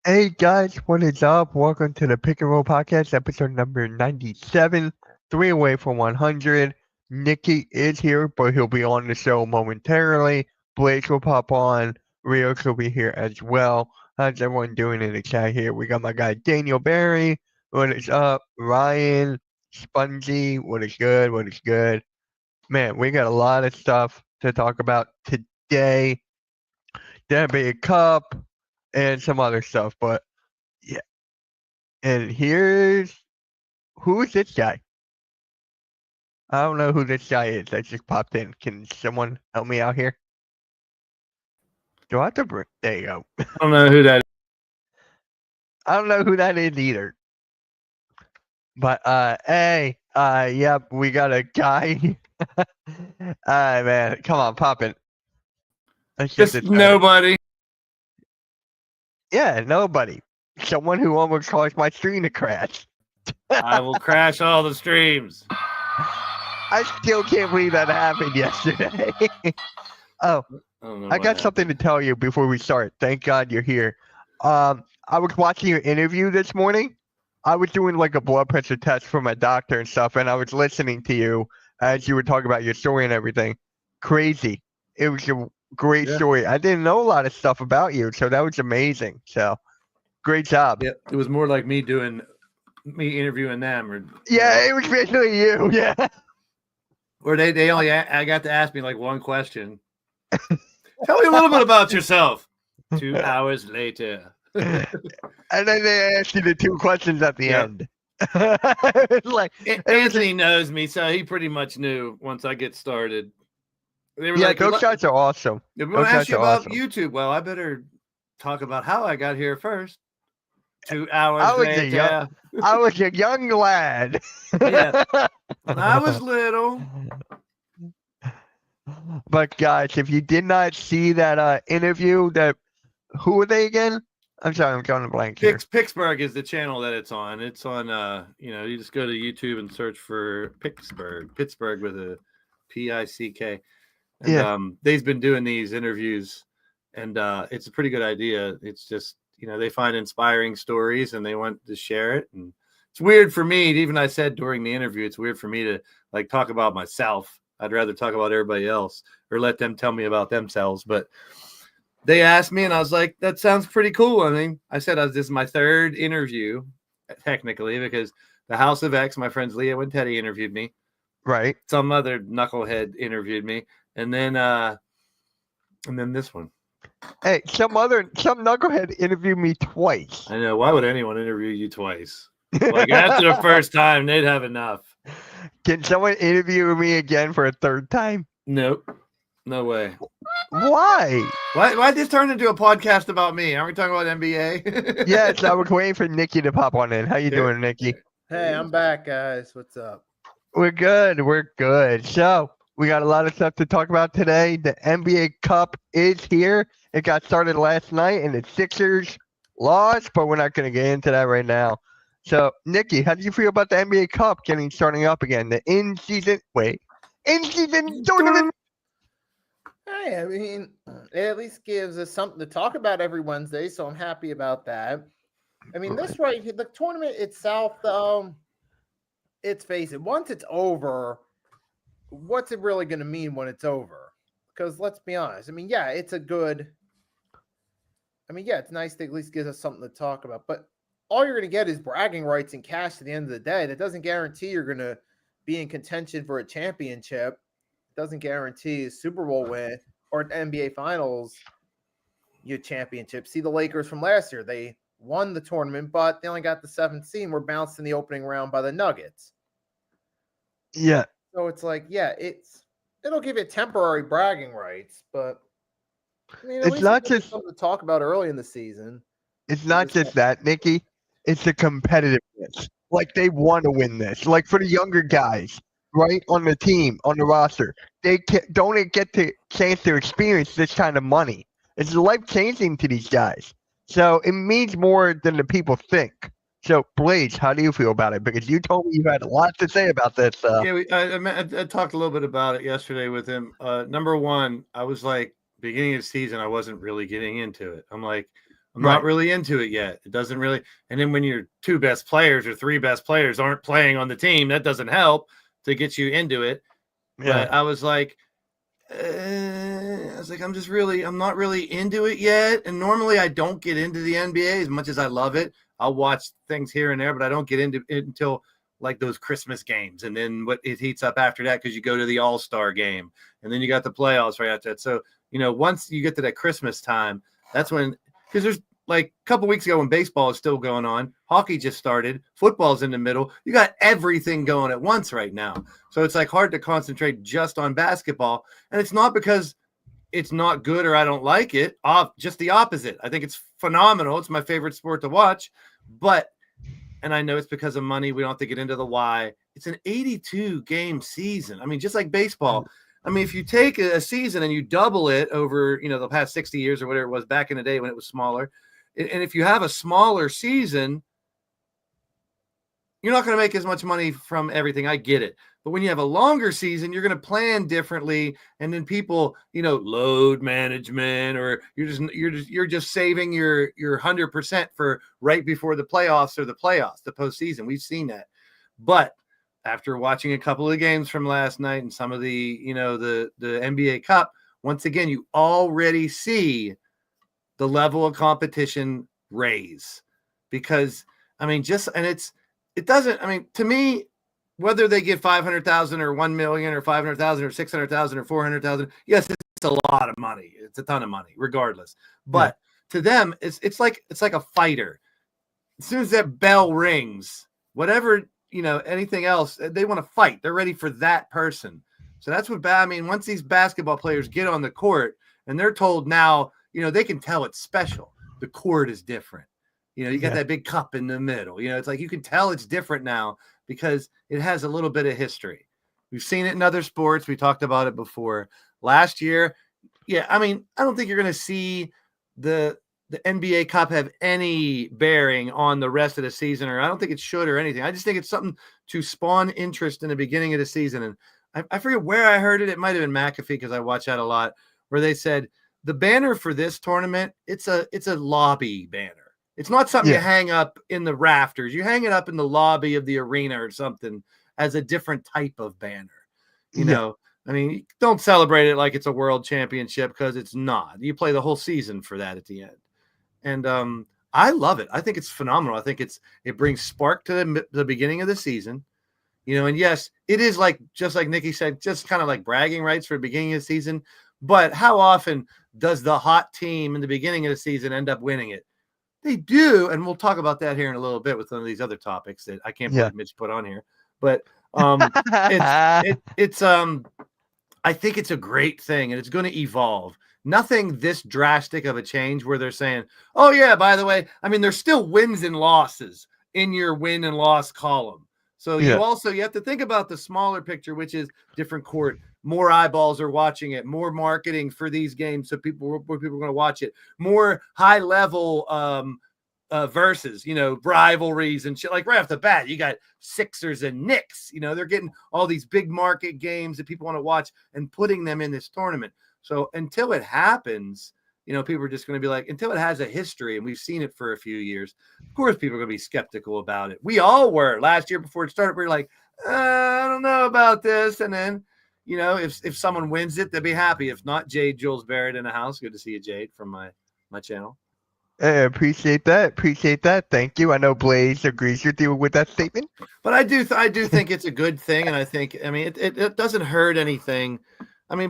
Hey guys, what is up? Welcome to the Pick and Roll Podcast, episode number 97, 3 away from 100. Nikki is here, but he'll be on the show momentarily. Blaze will pop on. Rios will be here as well. How's everyone doing in the chat here? We got my guy Daniel Barry. What is up? Ryan, Spongy, what is good? What is good? Man, we got a lot of stuff to talk about today. The NBA Cup and some other stuff, but yeah. And who's this guy? I don't know who this guy is that just popped in. Can someone help me out here? Do I have to bring? There you go. I don't know who that is. I don't know who that is either. But hey, yep, we got a guy. Alright, man, come on, pop it. Let's get Just this started. nobody. Yeah, nobody. Someone who almost caused my stream to crash. I will crash all the streams. I still can't believe that happened yesterday. Oh, I got something to tell you before we start. Thank God you're here. I was watching your interview this morning. I was doing like a blood pressure test for my doctor and stuff, and I was listening to you as you were talking about your story and everything. Crazy. It was a great story. I didn't know a lot of stuff about you, so that was amazing. So, great job. Yeah, it was more like me interviewing them, or Yeah, it was basically you. Yeah. Or I got to ask me like one question. Tell me a little bit about yourself. 2 hours later. And then they asked you the two questions at the end. Like Anthony knows me, so he pretty much knew once I get started. They were like, those guys are awesome. They want to ask you about YouTube. Well, I better talk about how I got here first. 2 hours later. I was a young lad. Yeah. I was little. But guys, if you did not see that interview, who are they again? I'm sorry, I'm drawing a blank here. Pittsburgh is the channel that it's on. It's on you just go to YouTube and search for Pittsburgh with a Pick. And they've been doing these interviews, and it's a pretty good idea. It's just, they find inspiring stories and they want to share it. And it's weird for me, even I said during the interview, it's weird for me to like talk about myself. I'd rather talk about everybody else or let them tell me about themselves. But they asked me and I was like, that sounds pretty cool. I mean, I said, this is my third interview technically, because the House of X, my friends Leo and Teddy interviewed me. Right. Some other knucklehead interviewed me. And then this one. Hey, some knucklehead interviewed me twice. I know. Why would anyone interview you twice? Like after the first time, they'd have enough. Can someone interview me again for a third time? Nope. No way. Why? Why this turn into a podcast about me? Aren't we talking about NBA? Yes, I was waiting for Nikki to pop on in. How you doing, Nikki? Hey, I'm back, guys. What's up? We're good. We're good. So we got a lot of stuff to talk about today. The NBA Cup is here. It got started last night, and the Sixers lost, but we're not going to get into that right now. So, Nikki, how do you feel about the NBA Cup starting up again? The in-season tournament. Hey, I mean, it at least gives us something to talk about every Wednesday, so I'm happy about that. I mean, this right here, the tournament itself, though, let's face it, once it's over, what's it really going to mean when it's over? Because let's be honest. I mean, yeah, it's nice to at least give us something to talk about, but all you're going to get is bragging rights and cash at the end of the day. That doesn't guarantee you're going to be in contention for a championship. It doesn't guarantee a Super Bowl win or an NBA Finals championship. See the Lakers from last year. They won the tournament, but they only got the 7th seed and were bounced in the opening round by the Nuggets. Yeah. So it's like, yeah, it'll give you temporary bragging rights, but I mean, it's not just something to talk about early in the season. It's not just that, Nikki. It's the competitiveness. Like, they want to win this. Like, for the younger guys, right, on the team, on the roster, they don't get the chance to experience this kind of money. It's life-changing to these guys. So it means more than the people think. So, Blaze, how do you feel about it? Because you told me you had a lot to say about this. Yeah, I talked a little bit about it yesterday with him. Number one, I was like, beginning of the season, I wasn't really getting into it. I'm like, I'm not really into it yet. It doesn't really. And then when your 2 best players or 3 best players aren't playing on the team, that doesn't help to get you into it. Yeah. But I was like, I'm not really into it yet. And normally I don't get into the NBA as much as I love it. I'll watch things here and there, but I don't get into it until like those Christmas games. And then what it heats up after that, because you go to the All-Star game and then you got the playoffs right after that. So, once you get to that Christmas time, that's when, because there's like a couple weeks ago when baseball is still going on, hockey just started, football's in the middle. You got everything going at once right now. So it's like hard to concentrate just on basketball. And it's not because it's not good or I don't like it. Just the opposite. I think it's phenomenal. It's my favorite sport to watch. And I know it's because of money. We don't have to get into the why. It's an 82-game season. I mean, just like baseball. I mean, if you take a season and you double it over, the past 60 years or whatever it was back in the day when it was smaller, and if you have a smaller season, you're not going to make as much money from everything. I get it. But when you have a longer season, you're going to plan differently. And then people, load management, or you're just saving your 100% for right before the playoffs or the postseason. We've seen that. But after watching a couple of games from last night and some of the NBA Cup, once again, you already see the level of competition raise, because to me, whether they get 500,000 or 1 million or 500,000 or 600,000 or 400,000, yes, it's a lot of money. It's a ton of money, regardless. But to them, it's like a fighter. As soon as that bell rings, whatever, anything else, they want to fight. They're ready for that person. So that's what once these basketball players get on the court and they're told now, they can tell it's special. The court is different. You got that big cup in the middle. It's like you can tell it's different now because it has a little bit of history. We've seen it in other sports. We talked about it before. Last year, I don't think you're going to see the NBA Cup have any bearing on the rest of the season, or I don't think it should or anything. I just think it's something to spawn interest in the beginning of the season. And I forget where I heard it. It might have been McAfee, because I watch that a lot, where they said the banner for this tournament, it's a lobby banner. It's not something you hang up in the rafters. You hang it up in the lobby of the arena or something as a different type of banner. Don't celebrate it like it's a world championship, because it's not. You play the whole season for that at the end. And I love it. I think it's phenomenal. I think it brings spark to the beginning of the season. And yes, it is just like Nikki said, just kind of like bragging rights for the beginning of the season. But how often does the hot team in the beginning of the season end up winning it? They do, and we'll talk about that here in a little bit with some of these other topics that I can't believe Mitch put on here. But it's I think it's a great thing, and it's going to evolve. Nothing this drastic of a change where they're saying, "Oh yeah, by the way," there's still wins and losses in your win and loss column. So you have to think about the smaller picture, which is different court. More eyeballs are watching it, more marketing for these games, so people are going to watch it, more high level versus, rivalries and shit. Like right off the bat, you got Sixers and Knicks, they're getting all these big market games that people want to watch and putting them in this tournament. So until it happens, people are just going to be like, until it has a history, and we've seen it for a few years, of course, people are going to be skeptical about it. We all were last year before it started. We were like, I don't know about this. And then, if someone wins it, they'll be happy. If not, Jade Jules Barrett in the house. Good to see you, Jade, from my channel. Appreciate that. Thank you. I know Blaze agrees with you with that statement. But I do think it's a good thing, and I think it doesn't hurt anything.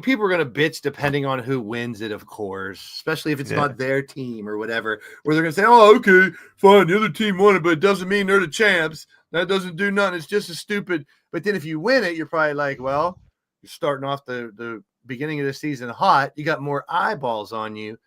People are going to bitch depending on who wins it, of course, especially if it's not their team or whatever, where they're going to say, "Oh, okay, fine, the other team won it, but it doesn't mean they're the champs. That doesn't do nothing. It's just a stupid." But then if you win it, you're probably like, well, you're starting off the beginning of the season hot. You got more eyeballs on you.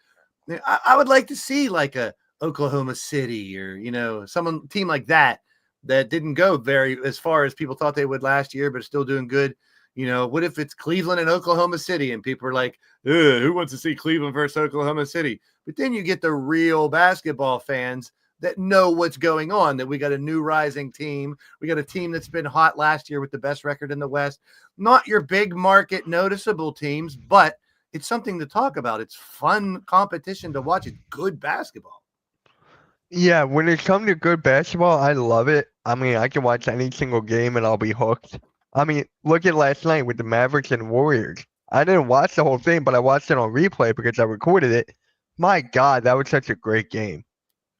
I would like to see like a Oklahoma City or, some team like that didn't go very as far as people thought they would last year, but still doing good. What if it's Cleveland and Oklahoma City and people are like, who wants to see Cleveland versus Oklahoma City? But then you get the real basketball fans that know what's going on, that we got a new rising team. We got a team that's been hot last year with the best record in the West. Not your big market noticeable teams, but it's something to talk about. It's fun competition to watch. It's good basketball. Yeah, when it comes to good basketball, I love it. I mean, I can watch any single game and I'll be hooked. I mean, look at last night with the Mavericks and Warriors. I didn't watch the whole thing, but I watched it on replay because I recorded it. My God, that was such a great game.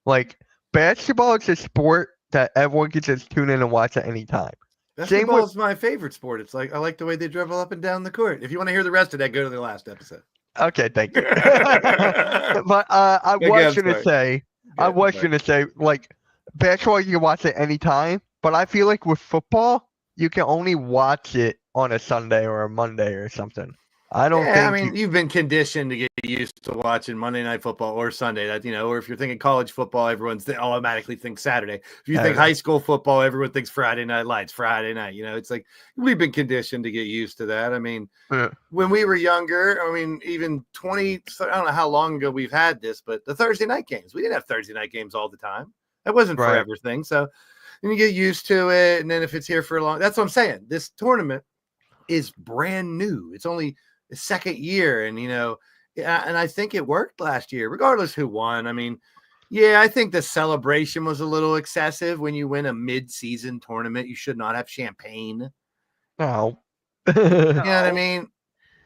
Like, basketball is a sport that everyone can just tune in and watch at any time. Same Basketball with, is my favorite sport. It's like I like the way they dribble up and down the court. If you want to hear the rest of that, go to the last episode. okay, thank you. Yeah, But I was I'm gonna sorry. say, I was gonna say, like, basketball you can watch it any time, but I feel like with football, you can only watch it on a Sunday or a Monday or something. I don't Yeah, I think mean, you've been conditioned to get used to watching Monday Night Football or Sunday. That or if you're thinking college football, everyone's automatically thinks Saturday. If you think Okay. high school football, everyone thinks Friday Night Lights, Friday night. It's like we've been conditioned to get used to that. I mean, Yeah. when we were younger, I mean, even 20, I don't know how long ago we've had this, but the Thursday night games, we didn't have Thursday night games all the time. That wasn't Right. forever thing. So then you get used to it. And then if it's here for a long, that's what I'm saying. This tournament is brand new. It's only the second year. And, and I think it worked last year, regardless who won. I mean, yeah, I think the celebration was a little excessive. When you win a mid-season tournament, you should not have champagne. No. You know what I No, mean?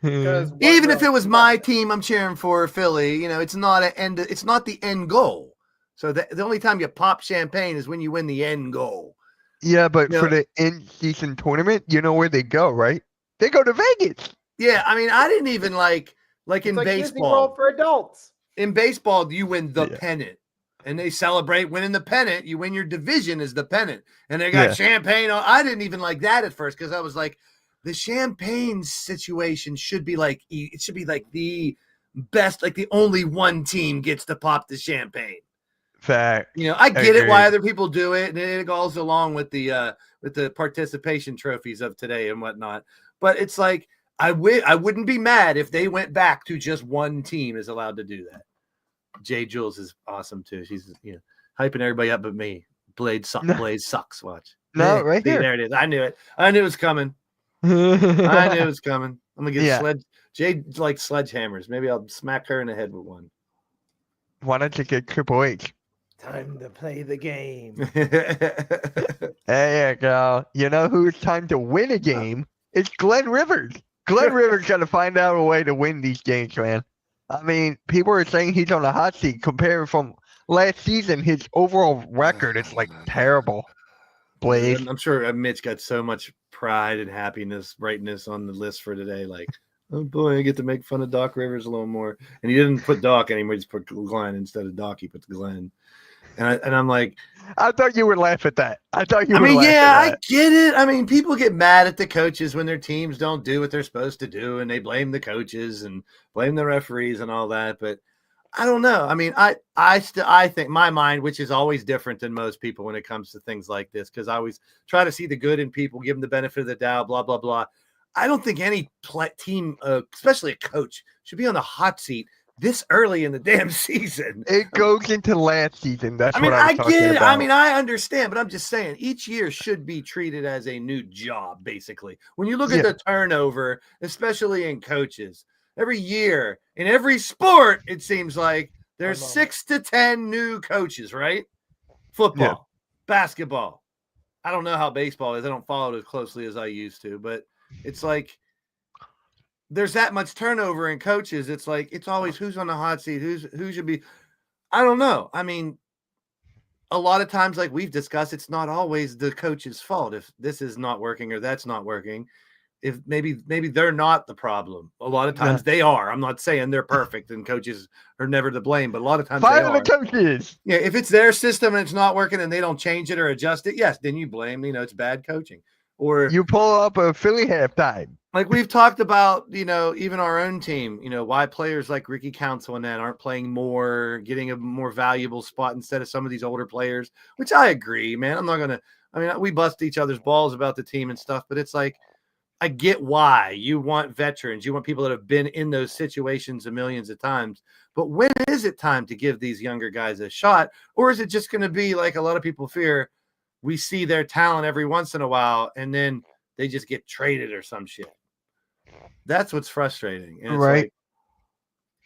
because what Even if really it was my matters. team, I'm cheering for Philly. It's not it's not the end goal. So the only time you pop champagne is when you win the end goal. Yeah, but You for know, the in-season tournament, you know where they go, right? They go to Vegas. yeah, I mean, I didn't even like It's in like Disney baseball. World for adults. In baseball, you win the Yeah. pennant. And they celebrate winning the pennant. You win your division as the pennant. And they got Yeah. champagne. I didn't even like that at first because I was like, the champagne situation should be like, it should be like the best, like the only one team gets to pop the champagne. Fact. I get it why Agreed. other people do it, and it goes along with the participation trophies of today and whatnot. But it's like I wouldn't be mad if they went back to just one team is allowed to do that. Jay Jules is awesome too. She's hyping everybody up but me. Blaze sucks. Watch. No, right See, here. there it is. I knew it. I knew it was coming. I knew it was coming. I'm gonna get Yeah. Jay likes sledgehammers. Maybe I'll smack her in the head with one. Why don't you get Triple H? Time to play the game. There you go. You know who's time to win a game? It's Glenn Rivers. Glenn Rivers got to find out a way to win these games, man. I mean, people are saying he's on the hot seat. Compared from last season, his overall record is like terrible. Blaze. I'm sure Mitch got so much pride and happiness writing this on the list for today. Like, oh boy, I get to make fun of Doc Rivers a little more. And he didn't put Doc anymore; he just put Glenn instead of Doc. He put Glenn. And I'm like, I thought you would laugh at that. I thought you I would mean, laugh yeah, at I that. get it. I mean, people get mad at the coaches when their teams don't do what they're supposed to do, and they blame the coaches and blame the referees and all that. But I don't know. I mean, I think my mind, which is always different than most people when it comes to things like this, because I always try to see the good in people, give them the benefit of the doubt, blah blah blah. I don't think any team, especially a coach, should be on the hot seat this early in the damn season. It goes into last season. That's I mean, what I I was talking get it. about. I mean, I understand, but I'm just saying each year should be treated as a new job, basically. When you look at the turnover, especially in coaches, every year in every sport, it seems like there's 6 to 10 new coaches, right? Football, basketball. I don't know how baseball is. I don't follow it as closely as I used to, but it's like there's that much turnover in coaches. It's like it's always who's on the hot seat, who should be. I don't know. I mean, a lot of times, like we've discussed, it's not always the coach's fault if this is not working or that's not working. If maybe they're not the problem. A lot of times they are. I'm not saying they're perfect and coaches are never to blame, but a lot of times Fire they are. the coaches. Yeah, if it's their system and it's not working and they don't change it or adjust it, yes, then you blame, it's bad coaching. Or You pull up a Philly halftime. like we've talked about, even our own team, why players like Ricky Council and that aren't playing more, getting a more valuable spot instead of some of these older players, which I agree, man. I'm not going to, we bust each other's balls about the team and stuff, but it's like, I get why you want veterans. You want people that have been in those situations a millions of times. But when is it time to give these younger guys a shot? Or is it just going to be like a lot of people fear? We see their talent every once in a while, and then they just get traded or some shit. That's what's frustrating. And it's Right.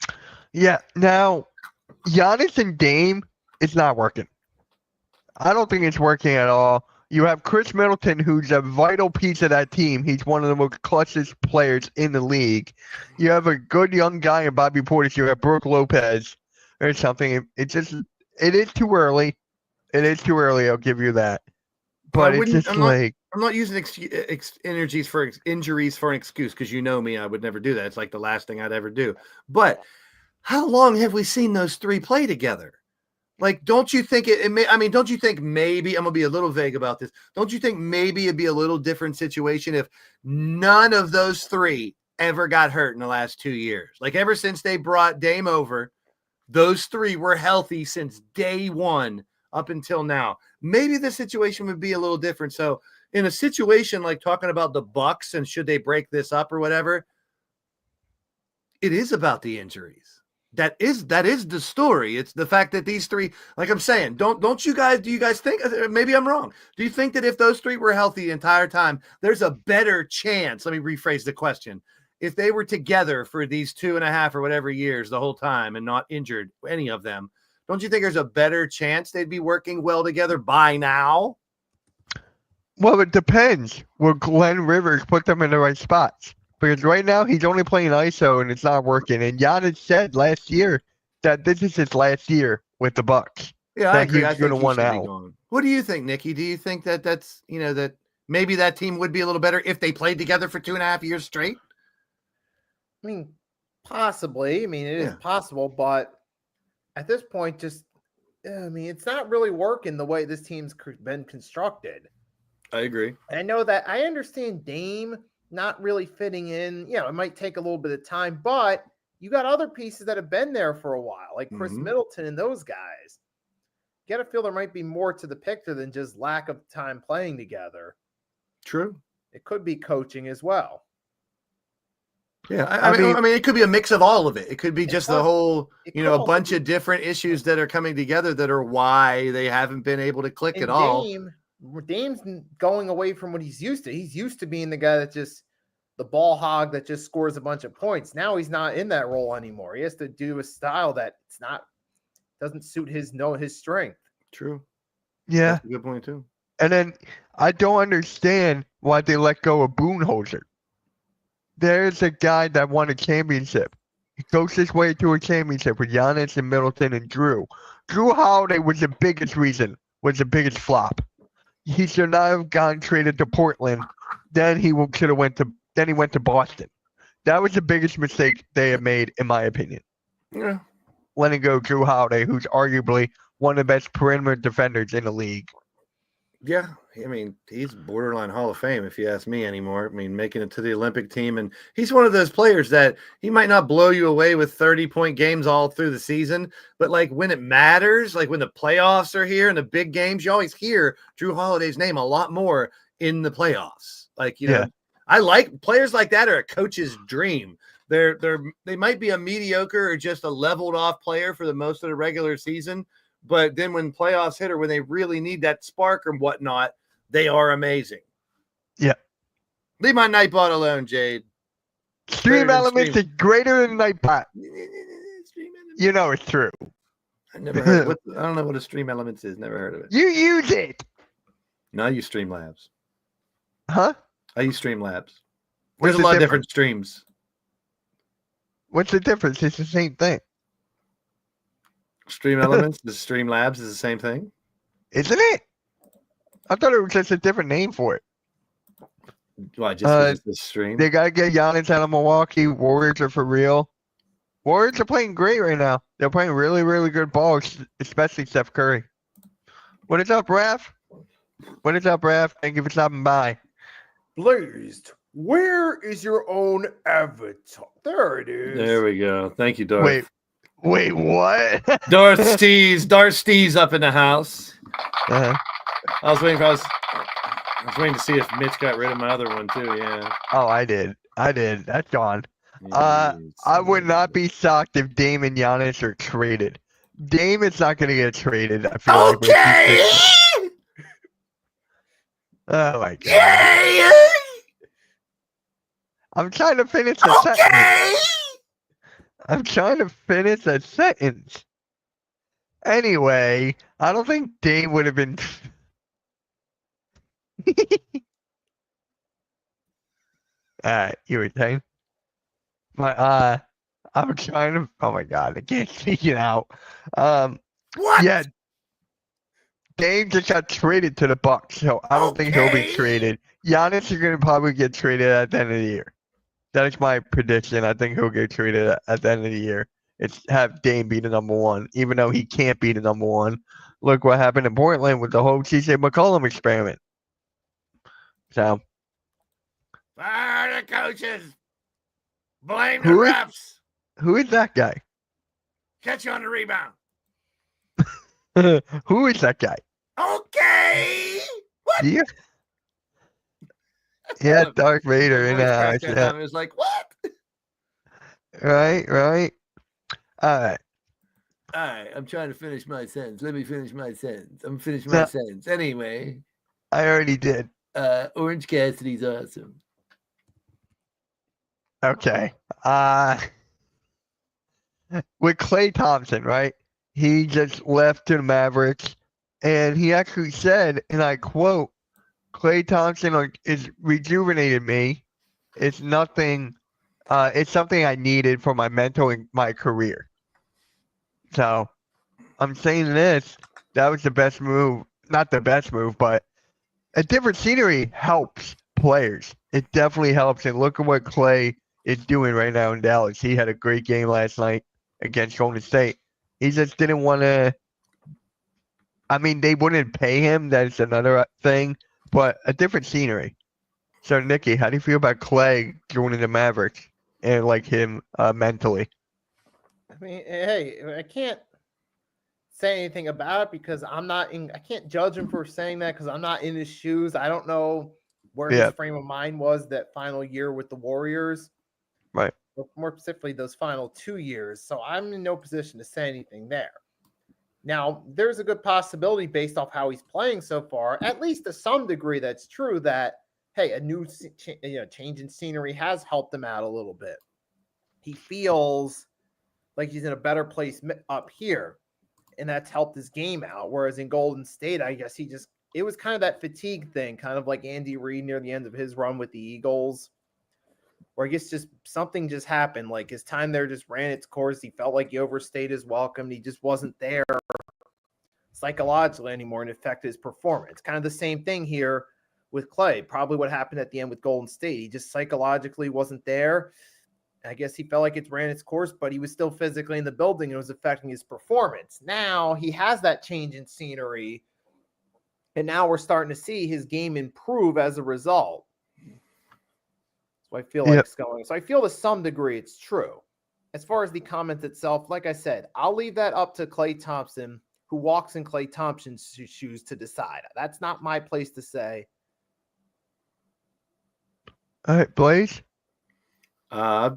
like, Yeah. Now, Giannis and Dame it's not working. I don't think it's working at all. You have Chris Middleton, who's a vital piece of that team. He's one of the most clutchest players in the league. You have a good young guy in Bobby Portis. You have Brooke Lopez or something. It is too early. It is too early. I'll give you that. But it's just I'm not using injuries for an excuse, because you know me, I would never do that. It's like the last thing I'd ever do. But how long have we seen those three play together? Like, don't you think don't you think maybe, I'm going to be a little vague about this. Don't you think maybe it'd be a little different situation if none of those three ever got hurt in the last 2 years? Like, ever since they brought Dame over, those three were healthy since day one up until now. Maybe the situation would be a little different. So in a situation like talking about the Bucks and should they break this up or whatever, it is about the injuries. That is the story. It's the fact that these three, like I'm saying, do you guys think, maybe I'm wrong, do you think that if those three were healthy the entire time, there's a better chance? Let me rephrase the question. If they were together for these 2.5 or whatever years the whole time and not injured, any of them, don't you think there's a better chance they'd be working well together by now? Well, it depends. Will Glenn Rivers put them in the right spots? Because right now he's only playing ISO and it's not working. And Giannis said last year that this is his last year with the Bucks. Yeah, I agree. He's going to want out. What do you think, Nikki? Do you think that that's, that maybe that team would be a little better if they played together for 2.5 years straight? I mean, possibly. I mean, it is possible, but at this point, it's not really working the way this team's been constructed. I agree. I know that. I understand Dame not really fitting in. It might take a little bit of time, but you got other pieces that have been there for a while, like Chris Middleton and those guys. You got to feel there might be more to the picture than just lack of time playing together. True. It could be coaching as well. Yeah, I mean, it could be a mix of all of it. It could be just the whole, a bunch of different issues that are coming together that are why they haven't been able to click at all. Dame's going away from what he's used to. He's used to being the guy that just the ball hog that just scores a bunch of points. Now he's not in that role anymore. He has to do a style that doesn't suit his strength. True. Yeah. That's a good point too. And then I don't understand why they let go of Budenholzer. There's a guy that won a championship. He coached his way to a championship with Giannis and Middleton and Drew. Drew Holiday was the biggest flop. He should not have gotten traded to Portland. Then he went to Boston. That was the biggest mistake they have made, in my opinion. Yeah. Letting go Drew Holiday, who's arguably one of the best perimeter defenders in the league. Yeah, I mean, he's borderline Hall of Fame, if you ask me anymore. I mean, making it to the Olympic team. And he's one of those players that he might not blow you away with 30-point games all through the season, but like when it matters, like when the playoffs are here and the big games, you always hear Drew Holiday's name a lot more in the playoffs. Like, I like players like that are a coach's dream. They might be a mediocre or just a leveled off player for the most of the regular season, but then when playoffs hit or when they really need that spark or whatnot, they are amazing. Yeah. Leave my Nightbot alone, Jade. Stream Elements is greater than Nightbot. You know it's true. I never heard of it. I don't know what a Stream Elements is. Never heard of it. You use it. No, I use Streamlabs. Huh? I use Streamlabs. There's a lot of different streams. What's the difference? It's the same thing. Stream Elements, the Streamlabs is the same thing. Isn't it? I thought it was just a different name for it. Why, just the stream? They got to get Giannis out of Milwaukee. Warriors are for real. Warriors are playing great right now. They're playing really, really good ball, especially Steph Curry. What is up, Raph? What is up, Raph? Thank you for stopping by. Blazed, where is your own avatar? There it is. There we go. Thank you, Darth. Wait, what? Darth Steez up in the house. Uh-huh. I was waiting to see if Mitch got rid of my other one too. Yeah. Oh, I did. That's gone. I would not be shocked if Dame and Giannis are traded. Dame is not going to get traded. I feel okay. Oh my god. Yeah. I'm trying to finish a sentence. I'm trying to finish a sentence. Anyway, I don't think Dame would have been. You were saying? I'm trying to. Oh my god, I can't speak it out. What? Yeah, Dame just got traded to the Bucks, so I don't think he'll be traded. Giannis is gonna probably get traded at the end of the year. That is my prediction. I think he'll get traded at the end of the year. It's have Dame be the number one, even though he can't be the number one. Look what happened in Portland with the whole CJ McCollum experiment. So Fire the coaches. Blame the Who is- refs. who is that guy? Catch you on the rebound. Who is that guy? Okay. What? Yeah, yeah, Darth Vader in Voice that. cracked that time. It was like, what? Right. All right. All right, I'm trying to finish my sentence. Let me finish my sentence. I'm finishing No. my sentence. Anyway, I already did. Orange Cassidy's awesome. Okay. With Klay Thompson, right? He just left to the Mavericks, and he actually said, and I quote, Klay Thompson is rejuvenated me. It's nothing. It's something I needed for my mental and my career. So I'm saying this. That was the best move. Not the best move, but a different scenery helps players. It definitely helps. And look at what Klay is doing right now in Dallas. He had a great game last night against Golden State. He just didn't want to. I mean, they wouldn't pay him. That's another thing. But a different scenery. So, Nikki, how do you feel about Klay joining the Mavericks and like him mentally? I mean, hey, I can't say anything about it because I'm not in. I can't judge him for saying that because I'm not in his shoes. I don't know where Yeah. his frame of mind was that final year with the Warriors. Right. Or more specifically, those final 2 years. So I'm in no position to say anything there. Now, there's a good possibility based off how he's playing so far, at least to some degree, that's true that, hey, a new change in scenery has helped him out a little bit. He feels like he's in a better place up here, and that's helped his game out. Whereas in Golden State, I guess it was kind of that fatigue thing, kind of like Andy Reid near the end of his run with the Eagles, where I guess just something just happened. Like his time there just ran its course. He felt like he overstayed his welcome. He just wasn't there psychologically anymore and affected his performance. Kind of the same thing here with Klay. Probably what happened at the end with Golden State. He just psychologically wasn't there. I guess he felt like it ran its course, but he was still physically in the building and it was affecting his performance. Now he has that change in scenery, and now we're starting to see his game improve as a result. So I feel like it's going. So I feel to some degree it's true. As far as the comment itself, like I said, I'll leave that up to Klay Thompson, who walks in Klay Thompson's shoes, to decide. That's not my place to say. All right, Blaze. I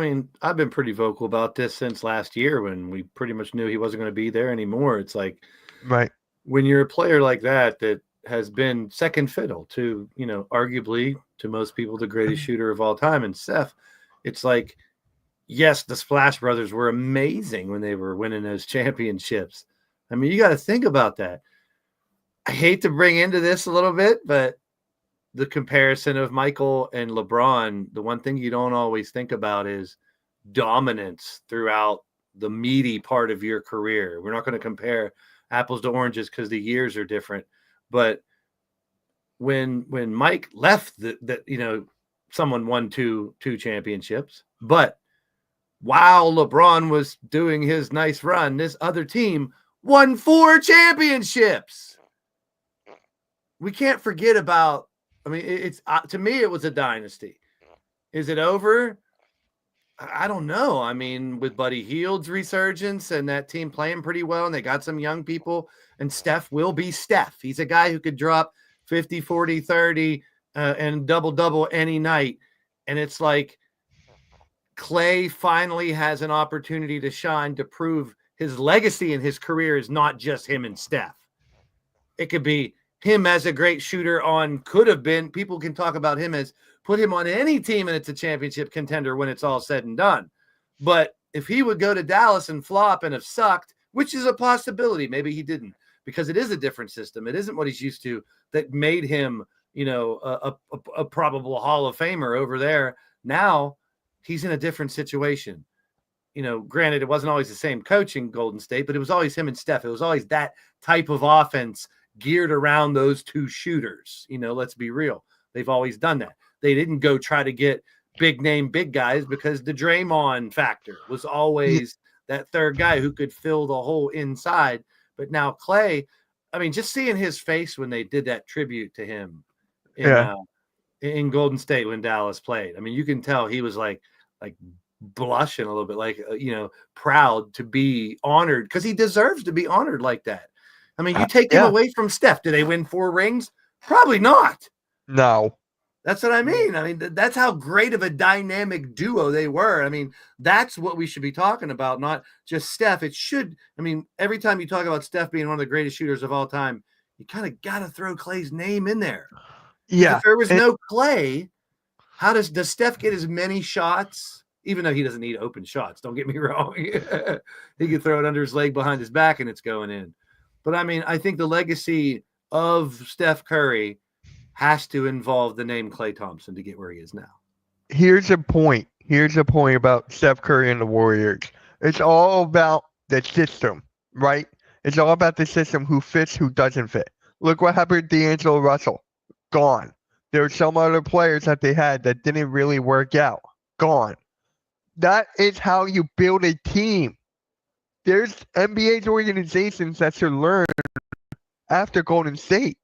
mean, I've been pretty vocal about this since last year when we pretty much knew he wasn't going to be there anymore. It's like, right, when you're a player like that has been second fiddle to, arguably to most people, the greatest shooter of all time, and Steph, it's like, yes, the Splash Brothers were amazing when they were winning those championships. I mean, you got to think about that. I hate to bring into this a little bit, but the comparison of Michael and LeBron, the one thing you don't always think about is dominance throughout the meaty part of your career. We're not going to compare apples to oranges because the years are different. But when Mike left, someone won two championships. But while LeBron was doing his nice run, this other team won 4 championships. We can't forget about. I mean, it's to me, it was a dynasty. Is it over? I don't know. I mean, with Buddy Hield's resurgence and that team playing pretty well, and they got some young people, and Steph will be Steph. He's a guy who could drop 50, 40, 30, and double-double any night. And it's like Klay finally has an opportunity to shine, to prove his legacy in his career is not just him and Steph. It could be him as a great shooter could have been. People can talk about him as put him on any team and it's a championship contender when it's all said and done. But if he would go to Dallas and flop and have sucked, which is a possibility. Maybe he didn't, because it is a different system. It isn't what he's used to that made him, a probable Hall of Famer over there. Now he's in a different situation. Granted, it wasn't always the same coach in Golden State, but it was always him and Steph. It was always that type of offense geared around those two shooters. Let's be real. They've always done that. They didn't go try to get big name, big guys, because the Draymond factor was always that third guy who could fill the hole inside. But now Klay, just seeing his face when they did that tribute to him in Golden State when Dallas played. You can tell he was like blushing a little bit, like proud to be honored, because he deserves to be honored like that. You take him away from Steph, do they win 4 rings? Probably not. No. That's what I mean. That's how great of a dynamic duo they were. That's what we should be talking about, not just Steph. It should. Every time you talk about Steph being one of the greatest shooters of all time, you kind of got to throw Klay's name in there. Yeah. If there was no Klay, how does Steph get as many shots? Even though he doesn't need open shots, don't get me wrong. He could throw it under his leg behind his back and it's going in. But I think the legacy of Steph Curry has to involve the name Klay Thompson to get where he is now. Here's a point about Steph Curry and the Warriors. It's all about the system, right? It's all about the system, who fits, who doesn't fit. Look what happened to D'Angelo Russell. Gone. There were some other players that they had that didn't really work out. Gone. That is how you build a team. There's NBA's organizations that should learn after Golden State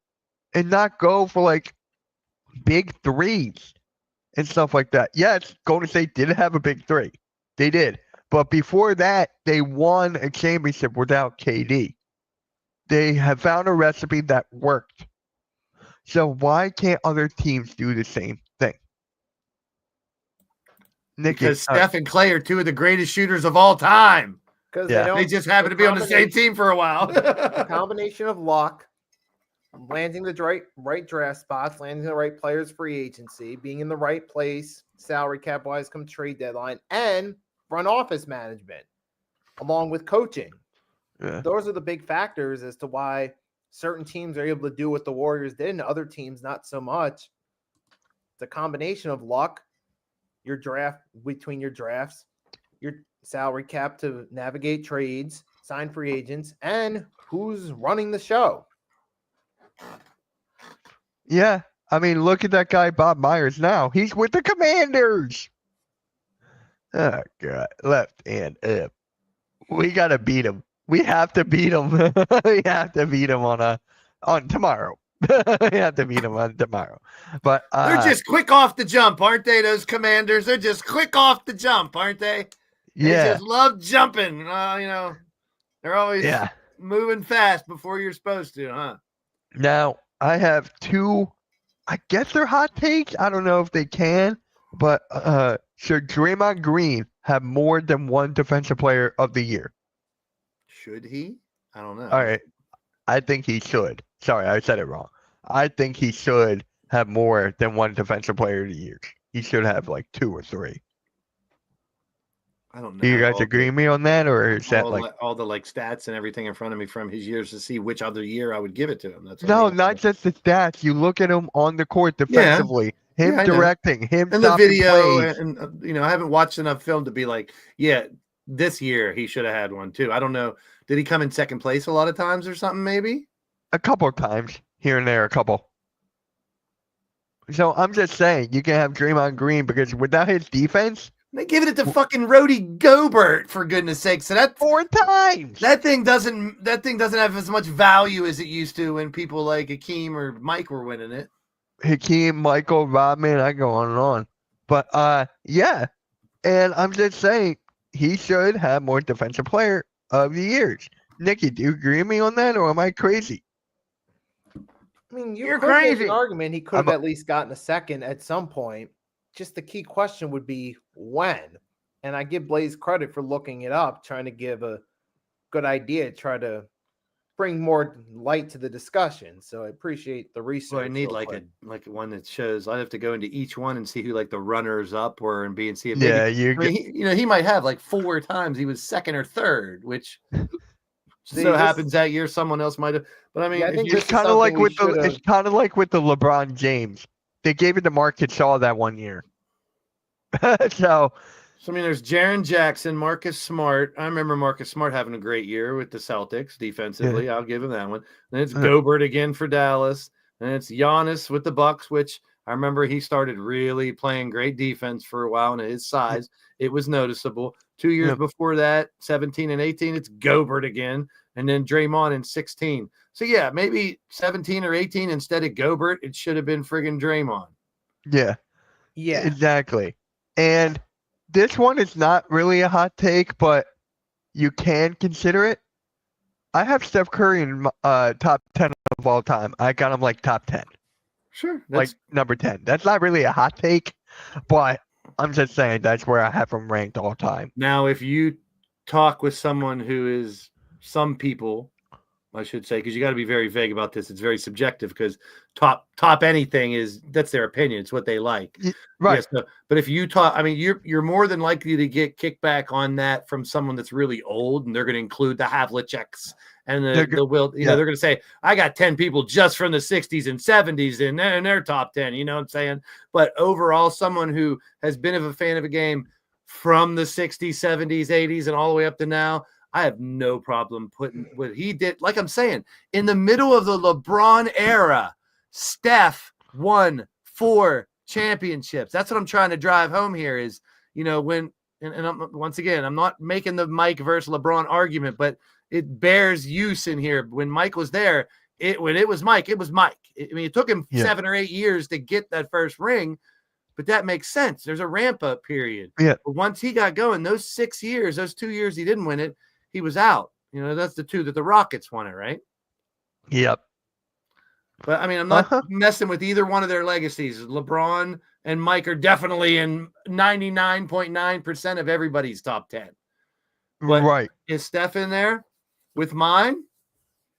and not go for big threes and stuff like that. Yes, Golden State did have a big three. They did. But before that, they won a championship without KD. They have found a recipe that worked. So why can't other teams do the same thing? Because Steph and Klay are two of the greatest shooters of all time. Because they just happen to be on the same team for a while. A combination of luck, landing the right draft spots, landing the right players free agency, being in the right place, salary cap wise come trade deadline, and front office management, along with coaching. Yeah. Those are the big factors as to why certain teams are able to do what the Warriors did and other teams not so much. It's a combination of luck, your draft between your drafts, your salary cap to navigate trades, sign free agents, and who's running the show. Yeah. Look at that guy, Bob Myers, now. He's with the Commanders. Oh, God. Left and up. We got to beat him. We have to beat him. We have to beat him on tomorrow. We have to beat him on tomorrow. But they're just quick off the jump, aren't they, those Commanders? They're just quick off the jump, aren't they? They just love jumping. They're always moving fast before you're supposed to, huh? Now, I have 2, I guess they're hot takes. I don't know if they can, but should Draymond Green have more than one Defensive Player of the Year? Should he? I don't know. All right. I think he should. Sorry, I said it wrong. I think he should have more than one Defensive Player of the Year. He should have 2 or 3. I don't know. Do you guys agree with me on that, or is that all the stats and everything in front of me from his years to see which other year I would give it to him? That's not just the stats. You look at him on the court defensively, him directing, him and the video, and I haven't watched enough film to be this year he should have had one too. I don't know. Did he come in second place a lot of times or something? Maybe a couple of times here and there, a couple. So I'm just saying you can have Draymond Green because without his defense. They giving it to fucking Rudy Gobert, for goodness sake. So that 4 times. That thing doesn't have as much value as it used to when people like Hakeem or Mike were winning it. Hakeem, Michael, Rodman, I go on and on. But yeah. And I'm just saying he should have more Defensive Player of the Years. Nikki, do you agree with me on that, or am I crazy? You're crazy. Make an argument he could have at least gotten a second at some point. Just the key question would be when. And I give Blaze credit for looking it up, trying to give a good idea, try to bring more light to the discussion. So I appreciate the research. Well, I need like one that shows. I have to go into each one and see who the runners up were and see if he might have 4 times he was second or third, which happens that year someone else might have. But I mean, Yeah, I if think you, It's kind of like with the LeBron James. They gave it to Marcus Shaw that one year. So I mean, there's Jaren Jackson, Marcus Smart. I remember Marcus Smart having a great year with the Celtics defensively. I'll give him that one. Then it's Gobert again for Dallas. And it's Giannis with the Bucks, which I remember he started really playing great defense for a while, and at his size, it was noticeable. 2 years before that, 17 and 18, it's Gobert again, and then Draymond in 16. So, yeah, maybe 17 or 18 instead of Gobert, it should have been friggin' Draymond. Yeah, exactly. And this one is not really a hot take, but you can consider it. I have Steph Curry in top 10 of all time. I got him like top 10. Sure. Like number 10. That's not really a hot take, but I'm just saying that's where I have him ranked all time. Now, if you talk with someone who is some people, I should say, because you got to be very vague about this. It's very subjective because top anything that's their opinion. It's what they like. Right. Yeah, so, but if you talk, I mean, you're more than likely to get kickback on that from someone that's really old, and they're going to include the Havliceks and the will. You know, they're going to say, I got 10 people just from the 60s and 70s in their top 10. You know what I'm saying? But overall, someone who has been a fan of a game from the 60s, 70s, 80s, and all the way up to now, I have no problem putting what he did. Like I'm saying, in the middle of the LeBron era, Steph won 4 championships. That's what I'm trying to drive home here is, you know, when, and once again, I'm not making the Mike versus LeBron argument, but it bears use in here. When Mike was there, when it was Mike, it was Mike. I mean, it took him 7 or 8 years to get that first ring, but that makes sense. There's a ramp up period. Yeah. But once he got going, those 6 years, those 2 years he didn't win it, he was out. You know, that's the 2 that the Rockets won it, right? Yep. But I mean, I'm not messing with either one of their legacies. LeBron and Mike are definitely in 99.9% of everybody's top 10. But is Steph in there with mine?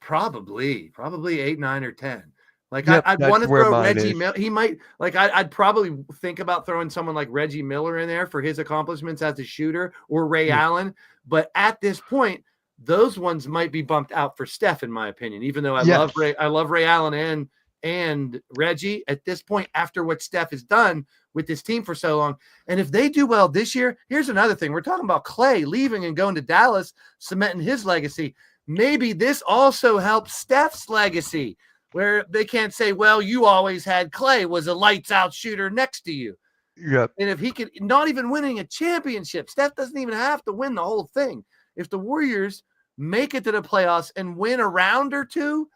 Probably 8, 9, or 10. Like I'd want to throw Reggie Miller. He might like I'd probably think about throwing someone like Reggie Miller in there for his accomplishments as a shooter, or Ray Allen. But at this point, those ones might be bumped out for Steph, in my opinion. Even though I love Ray Allen and Reggie at this point, after what Steph has done with this team for so long. And if they do well this year, here's another thing. We're talking about Clay leaving and going to Dallas, cementing his legacy. Maybe this also helps Steph's legacy, where they can't say, well, you always had Clay was a lights out shooter next to you. Yep. And if he could, not even winning a championship, Steph doesn't even have to win the whole thing. If the Warriors make it to the playoffs and win a round or two,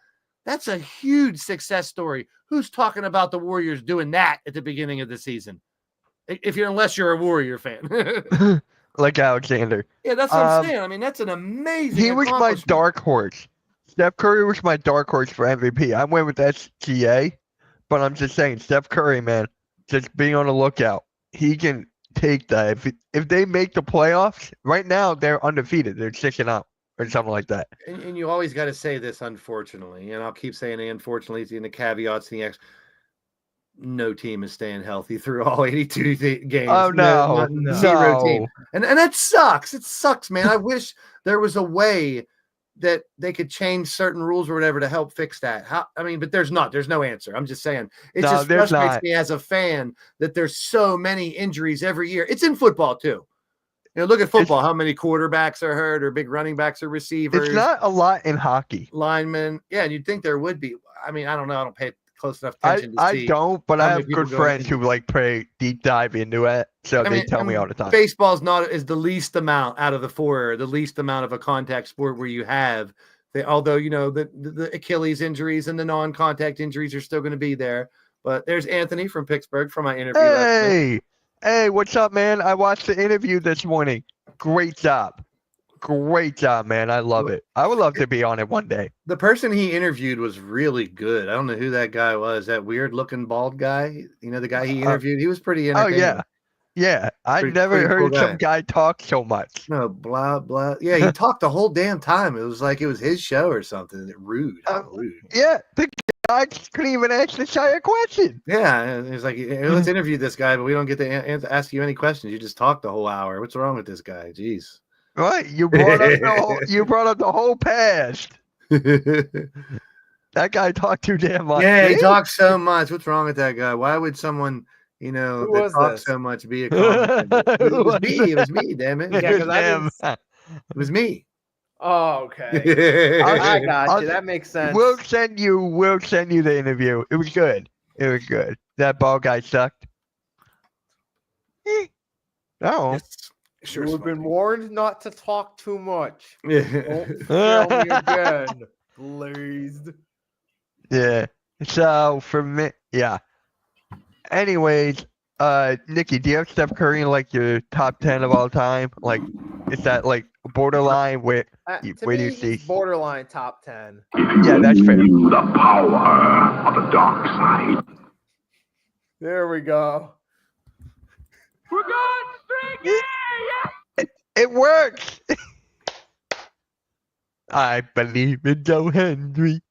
that's a huge success story. Who's talking about the Warriors doing that at the beginning of the season? Unless you're a Warrior fan. Like Alexander. Yeah, that's what I'm saying. I mean, that's an amazing He was my dark horse. Steph Curry was my dark horse for MVP. I went with SGA, but I'm just saying, Steph Curry, man, just be on the lookout. He can take that. If they make the playoffs, right now they're undefeated. They're 6-0 or something like that. And you always got to say this, unfortunately, and I'll keep saying unfortunately in the caveats and the no team is staying healthy through all 82 games. Oh, no. Zero team. And that sucks. It sucks, man. I wish there was a way that they could change certain rules or whatever to help fix that. But there's not. There's no answer. I'm just saying. It just frustrates me as a fan that there's so many injuries every year. It's in football, too. You know, look at football. How many quarterbacks are hurt or big running backs or receivers? It's not a lot in hockey. Linemen. Yeah, and you'd think there would be. I mean, I don't know. I don't pay close enough attention to see. I don't, but I have good friends who like play deep dive into it, so they tell me all the time. Baseball's is the least amount out of the 4, the least amount of a contact sport where you have, although you know the Achilles injuries and the non-contact injuries are still going to be there. But there's Anthony from Pittsburgh from my interview. Hey, what's up, man? I watched the interview this morning. Great job, man. I love it. I would love to be on it one day. The person he interviewed was really good. I don't know who that guy was. That weird-looking bald guy. You know, the guy he interviewed. He was pretty entertaining. Oh yeah. I never heard some guy talk so much. No, blah blah. Yeah, he talked the whole damn time. It was like it was his show or something. Rude. Rude. Yeah, the guy couldn't even answer a question. Yeah, he was like, hey, let's interview this guy, but we don't get to ask you any questions. You just talk the whole hour. What's wrong with this guy? Jeez. Right? You brought up the whole past. That guy talked too damn much. Yeah, he Me? talks so much. What's wrong with that guy? Why would someone, Who that was talks this? so much be a comment? It Who was was me. It that? was me. Damn it! It Yeah, was 'cause I didn't him. It was me. Oh, okay. I got I'll- you. That makes sense. We'll send you the interview. It was good. That ball guy sucked. No. Yes, sure. We've been warned not to talk too much. Yeah. Don't fail me again, blazed. Yeah. So for me, yeah. Anyways, Nikki, do you have Steph Curry in like your top 10 of all time? Like, is that like borderline where To where do me, you see? he's borderline top 10. Yeah, that's fair. The power of the dark side. There we go. We're going straight. Yeah. It works. I believe in Joe Hendry.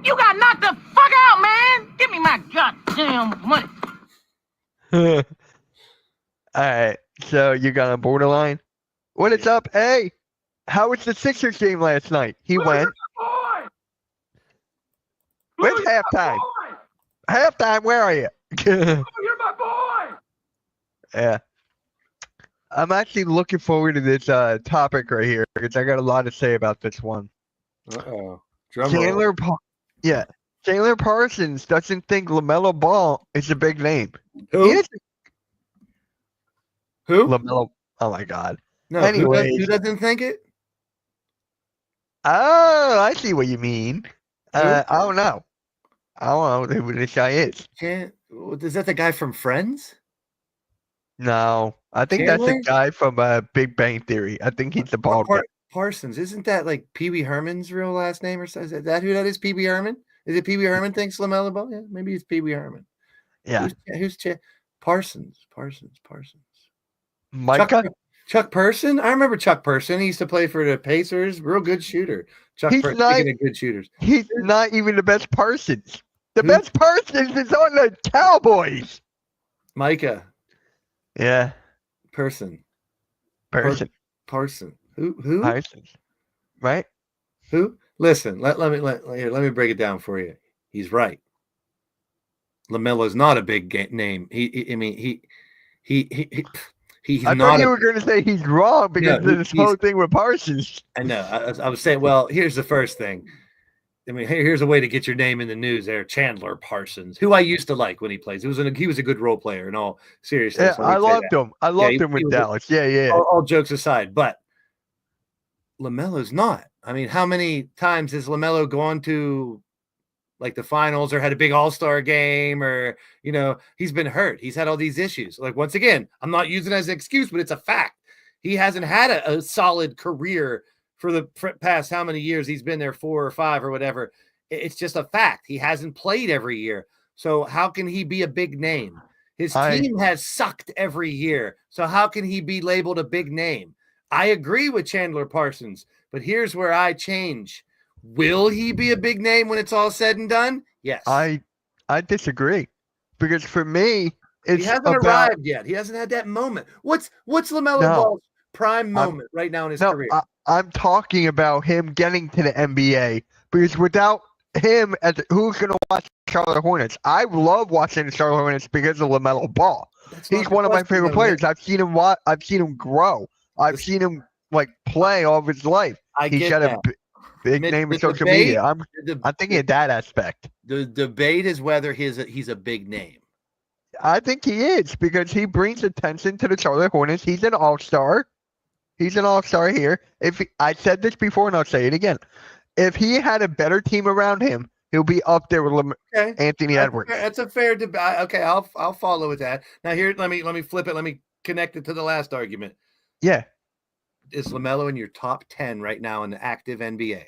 You got knocked the fuck out, man! Give me my goddamn money. All right, so you got a borderline. What is up? Hey, how was the Sixers game last night? He went. Boy. Where's halftime? Halftime, where are you? You're my boy. Yeah. I'm actually looking forward to this topic right here because I got a lot to say about this one. Uh-oh. Drum roll. Chandler Parsons doesn't think LaMelo Ball is a big name. Who? He is Who? LaMelo. Oh my God. No. Anyways. Who doesn't think it? Oh, I see what you mean. I don't know. I don't know who this guy is. Is that the guy from Friends? No, I think that's Chandler? the guy from Big Bang Theory. I think he's the bald guy. Parsons. Isn't that like Pee Wee Herman's real last name or something? Is that who that is? Pee Wee Herman? Is it Pee Wee Herman thinks LaMelo Ball? Yeah, maybe it's Pee Wee Herman. Yeah. Who's Parsons? Micah? Chuck Person? I remember Chuck Person. He used to play for the Pacers. Real good shooter. He's Person, not- speaking of good shooters. He's not even the best Parsons. The Who? best Parsons is on the Cowboys. Micah Yeah, Person. Parson. Who? Parsons. Right? Who? Listen, let me break it down for you. He's right. LaMelo's not a big name. He's I not. thought you were going to say he's wrong because No, of this whole thing with Parsons. I know. I was saying. Well, here's the first thing. I mean, here's a way to get your name in the news. There, Chandler Parsons, who I used to like when he plays. He was a good role player. In all seriousness, Yeah, I loved him. I loved him he with was Dallas. Yeah. all jokes aside, but LaMelo's not. I mean, how many times has LaMelo gone to like the finals or had a big all-star game or, he's been hurt. He's had all these issues. Like, once again, I'm not using it as an excuse, but it's a fact. He hasn't had a solid career for the past how many years he's been there, 4 or 5 or whatever. It's just a fact. He hasn't played every year. So how can he be a big name? His team has sucked every year. So how can he be labeled a big name? I agree with Chandler Parsons, but here's where I change. Will he be a big name when it's all said and done? Yes. I disagree because for me, it's he hasn't arrived yet. He hasn't had that moment. What's LaMelo Ball's prime moment right now in his career? I'm talking about him getting to the NBA because without him, who's going to watch Charlotte Hornets? I love watching the Charlotte Hornets because of LaMelo Ball. He's one of my favorite players. I've seen him grow. I've seen him play all of his life. He's got a big name in social media. I'm thinking of that aspect. The debate is whether he's a big name. I think he is because he brings attention to the Charlotte Hornets. He's an all-star. He's an all-star here. I said this before and I'll say it again. If he had a better team around him, he'll be up there with Anthony Edwards. That's a fair debate. Okay, I'll follow with that. Now here, let me flip it. Let me connect it to the last argument. Yeah. Is LaMelo in your top 10 right now in the active NBA?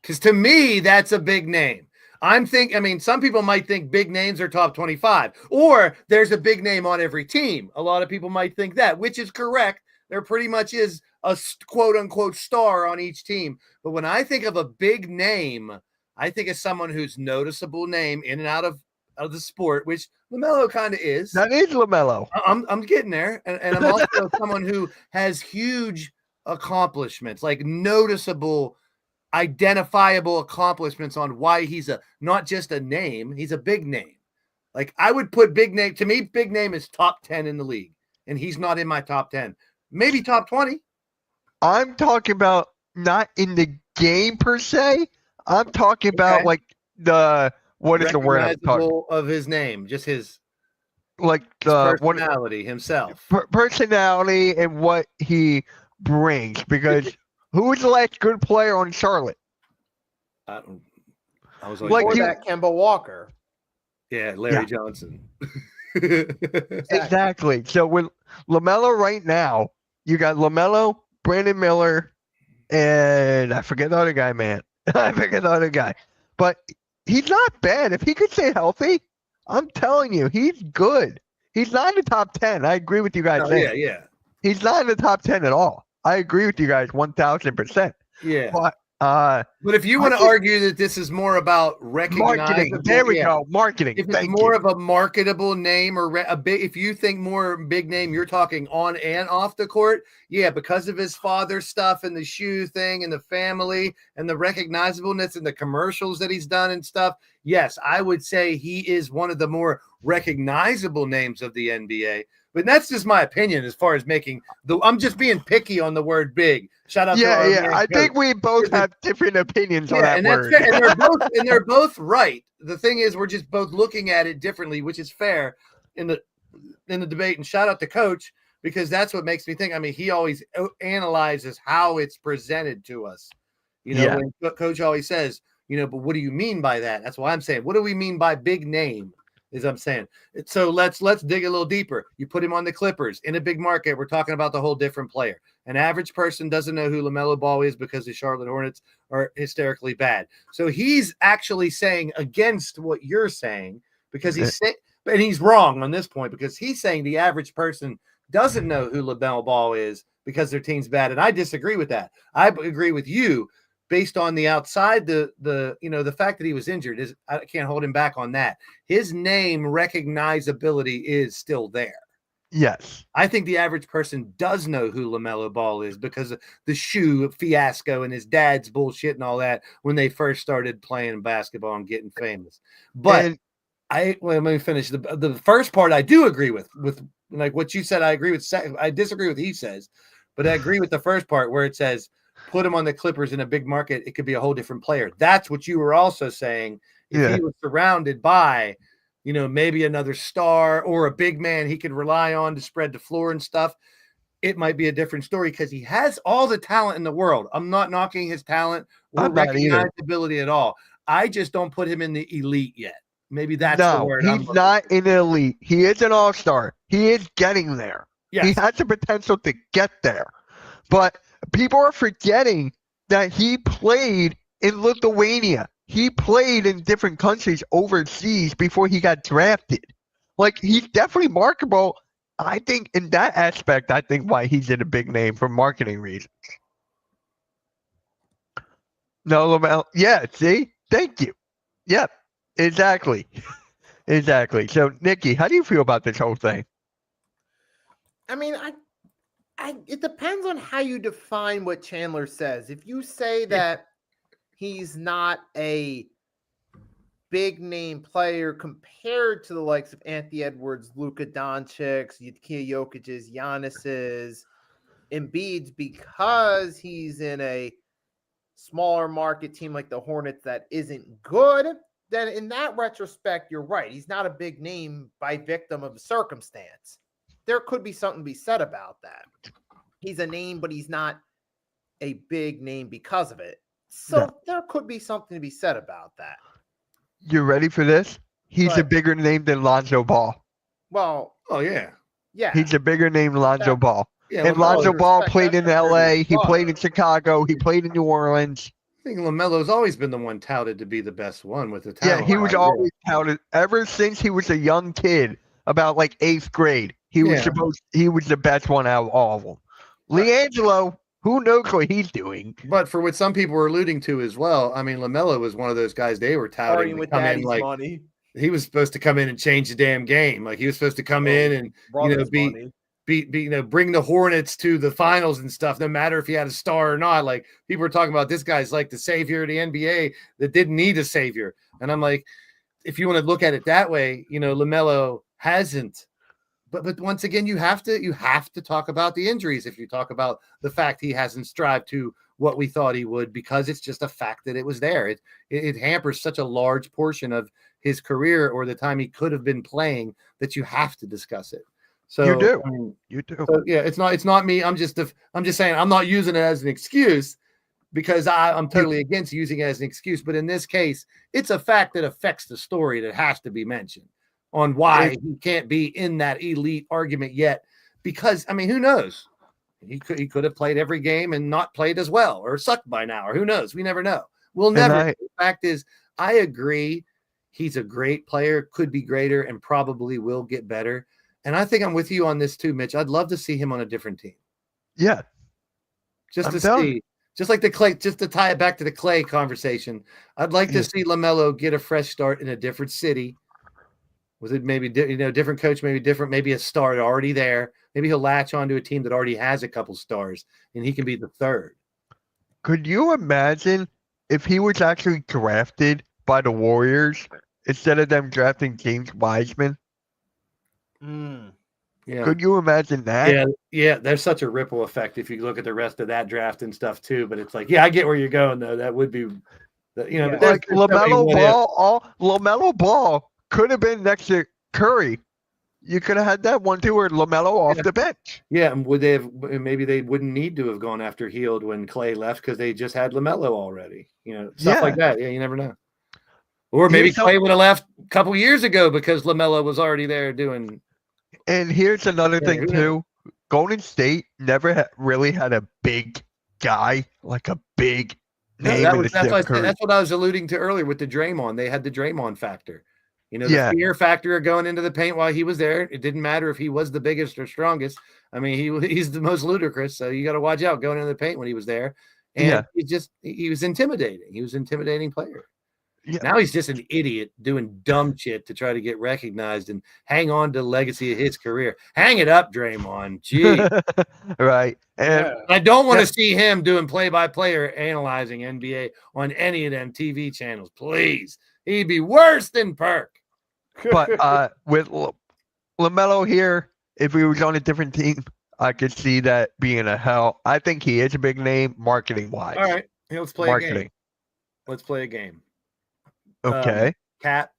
Because to me, that's a big name. Some people might think big names are top 25, or there's a big name on every team. A lot of people might think that, which is correct. There pretty much is a quote unquote star on each team. But when I think of a big name, I think of someone who's noticeable name in and out of of the sport, which LaMelo kind of is. That is LaMelo. I'm getting there, and I'm also someone who has huge accomplishments, like noticeable, identifiable accomplishments on why he's not just a name, he's a big name. Like I would put big name, to me, big name is top 10 in the league, and he's not in my top 10, maybe top 20. I'm talking about not in the game per se. I'm talking about like what is the word I'm talking of his name, just his personality himself, personality, and what he brings. Because who was the last good player on Charlotte? I was like that Kemba Walker. Yeah, Larry Johnson. Exactly. So with LaMelo right now, you got LaMelo, Brandon Miller, and I forget the other guy, man. I forget the other guy. But he's not bad. If he could stay healthy, I'm telling you, he's good. He's not in the top 10. I agree with you guys. Yeah. He's not in the top 10 at all. I agree with you guys 1,000%. Yeah. But if you want to argue that this is more about marketing, there we go, marketing. If it's more of a marketable name or if you think more big name, you're talking on and off the court. Yeah, because of his father stuff and the shoe thing and the family and the recognizableness and the commercials that he's done and stuff. Yes, I would say he is one of the more recognizable names of the NBA. But that's just my opinion as far as making I'm just being picky on the word big. Shout out to our man I Coach. think we both have different opinions on that word. And they're both right. The thing is, we're just both looking at it differently, which is fair in the debate. And shout out to Coach, because that's what makes me think. I mean, he always analyzes how it's presented to us. When Coach always says, but what do you mean by that? That's why I'm saying, what do we mean by big name? Is I'm saying. So let's dig a little deeper. You put him on the Clippers in a big market. We're talking about the whole different player. An average person doesn't know who LaMelo Ball is because the Charlotte Hornets are hysterically bad. So he's actually saying against what you're saying, because and he's wrong on this point, because he's saying the average person doesn't know who LaMelo Ball is because their team's bad. And I disagree with that. I agree with you. Based on the outside, the fact that he was injured is, I can't hold him back on that. His name recognizability is still there. Yes. I think the average person does know who LaMelo Ball is because of the shoe fiasco and his dad's bullshit and all that when they first started playing basketball and getting famous. But let me finish. The first part I do agree with like what you said. I agree with. I disagree with what he says, but I agree with the first part where it says, put him on the Clippers in a big market, it could be a whole different player. That's what you were also saying. If he was surrounded by, maybe another star or a big man he could rely on to spread the floor and stuff, it might be a different story, because he has all the talent in the world. I'm not knocking his talent or recognizability at all. I just don't put him in the elite yet. Maybe that's the word. He's not in the elite. He is an all-star. He is getting there. Yes. He has the potential to get there. But people are forgetting that he played in Lithuania. He played in different countries overseas before he got drafted. Like, he's definitely marketable. I think in that aspect, why he's in a big name for marketing reasons. No, LaMelo. Yeah, see? Thank you. Yep, exactly. Exactly. So, Nikki, how do you feel about this whole thing? I mean, it depends on how you define what Chandler says. If you say that he's not a big name player compared to the likes of Anthony Edwards, Luka Doncic, Nikola Jokic's, Giannis's, Embiid's, because he's in a smaller market team like the Hornets that isn't good, then in that retrospect, you're right. He's not a big name by victim of circumstance. There could be something to be said about that. He's a name, but he's not a big name because of it. So there could be something to be said about that. You ready for this? He's a bigger name than Lonzo Ball. Well, yeah. He's a bigger name than Lonzo Ball. Yeah, and Lonzo Ball played in LA. He played in Chicago. He played in New Orleans. I think LaMelo's always been the one touted to be the best one with the talent. Yeah, he was always touted ever since he was a young kid, about like 8th grade. He was the best one out of all of them. LiAngelo, who knows what he's doing? But for what some people were alluding to as well, I mean, LaMelo was one of those guys. They were touting with daddy's money. he was supposed to come in and change the damn game. Like he was supposed to come in and Brothers be money. bring the Hornets to the finals and stuff, no matter if he had a star or not. Like people were talking about this guy's like the savior of the NBA that didn't need a savior. And I'm like, if you want to look at it that way, LaMelo hasn't. But once again, you have to talk about the injuries if you talk about the fact he hasn't strived to what we thought he would, because it's just a fact that it was there. It hampers such a large portion of his career or the time he could have been playing that you have to discuss it. So You do. I mean, You do. so yeah, it's not me. I'm just saying I'm not using it as an excuse because I'm totally against using it as an excuse. But in this case, it's a fact that affects the story that has to be mentioned on why he can't be in that elite argument yet. Because I mean, who knows? He could have played every game and not played as well, or sucked by now, or who knows? We never know. We'll never. The fact is, I agree. He's a great player, could be greater, and probably will get better. And I think I'm with you on this too, Mitch. I'd love to see him on a different team. Yeah. Just to see, just like the Clay, just to tie it back to the Clay conversation. I'd like to see LaMelo get a fresh start in a different city. Was it maybe different coach, maybe a star already there. Maybe he'll latch onto a team that already has a couple stars, and he can be the third. Could you imagine if he was actually drafted by the Warriors instead of them drafting James Wiseman? Yeah. Could you imagine that? Yeah. There's such a ripple effect if you look at the rest of that draft and stuff too. But it's like, yeah, I get where you're going though. That would be, but like LaMelo Ball could have been next to Curry. You could have had that one too, or LaMelo off the bench. Yeah, and would they have? Maybe they wouldn't need to have gone after Hield when Clay left because they just had LaMelo already. Stuff like that. Yeah, you never know. Or maybe Clay would have left a couple years ago because LaMelo was already there doing. And here's another thing too: Golden State never really had a big guy, like a big name. That's what I was alluding to earlier with the Draymond. They had the Draymond factor. The fear factor of going into the paint while he was there. It didn't matter if he was the biggest or strongest. I mean, he's the most ludicrous. So you got to watch out going into the paint when he was there. And he was intimidating. He was an intimidating player. Yeah. Now he's just an idiot doing dumb shit to try to get recognized and hang on to the legacy of his career. Hang it up, Draymond. Gee. Right. And I don't want to see him doing play-by-play or analyzing NBA on any of them TV channels. Please. He'd be worse than Perk. But with LaMelo here, if he was on a different team, I could see that being a hell. I think he is a big name marketing-wise. All right. Let's play a game. Let's play a game. Okay. Cap,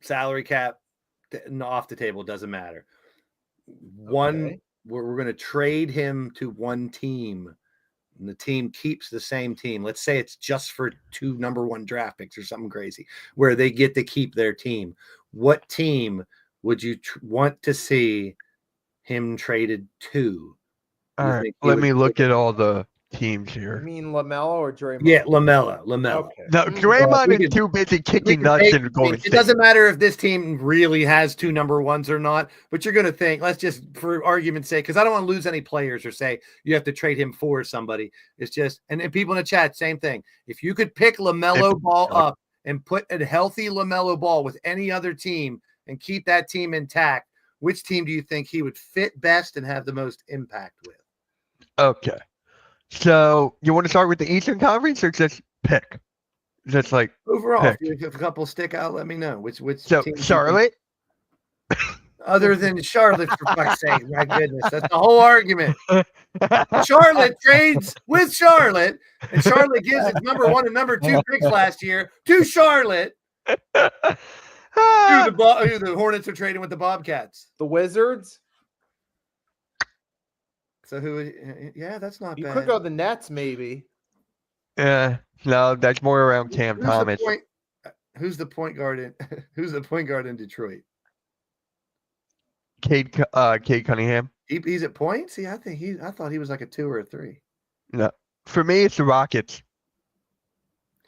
salary cap, off the table, doesn't matter. We're going to trade him to one team, and the team keeps the same team. Let's say it's just for 2 number 1 draft picks or something crazy, where they get to keep their team. What team would you want to see him traded to? All right, let me look at all the teams here. You mean LaMelo or Draymond? Yeah, LaMelo. Okay. No, Draymond is too busy kicking nuts in Golden State. It doesn't matter if this team really has 2 number 1s or not, but you're going to think, let's just, for argument's sake, because I don't want to lose any players or say you have to trade him for somebody. It's just, and people in the chat, same thing. If you could pick LaMelo Ball up and put a healthy LaMelo Ball with any other team and keep that team intact, which team do you think he would fit best and have the most impact with? Okay. So you want to start with the Eastern Conference or just pick? Just like overall, pick. if a couple stick out, let me know. Which so team Charlotte? Other than Charlotte, for fuck's sake, my goodness, that's the whole argument. Charlotte trades with Charlotte, and Charlotte gives its number 1 and number 2 picks last year to Charlotte. Who the Hornets are trading with the Bobcats? The Wizards. So who? Yeah, that's not bad. You could go the Nets, maybe. Yeah, no, that's more around Cam Thomas. Who's the point guard in? Who's the point guard in Detroit? Cade Cunningham. He's at point. See, I thought he was like a 2 or a 3. No, for me, it's the Rockets.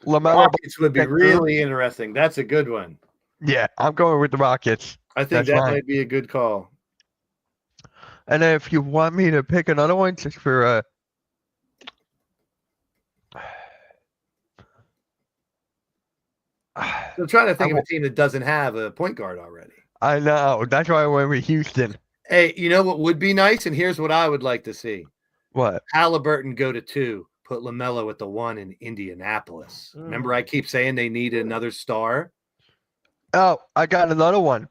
Rockets would be really interesting. That's a good one. Yeah, I'm going with the Rockets. I think that might be a good call. And then if you want me to pick another one, just for I'm trying to think of a team that doesn't have a point guard already. I know. That's why I went with Houston. Hey, you know what would be nice? And here's what I would like to see. What? Halliburton go to 2, put LaMelo at the 1 in Indianapolis. Remember, I keep saying they need another star? Oh, I got another one.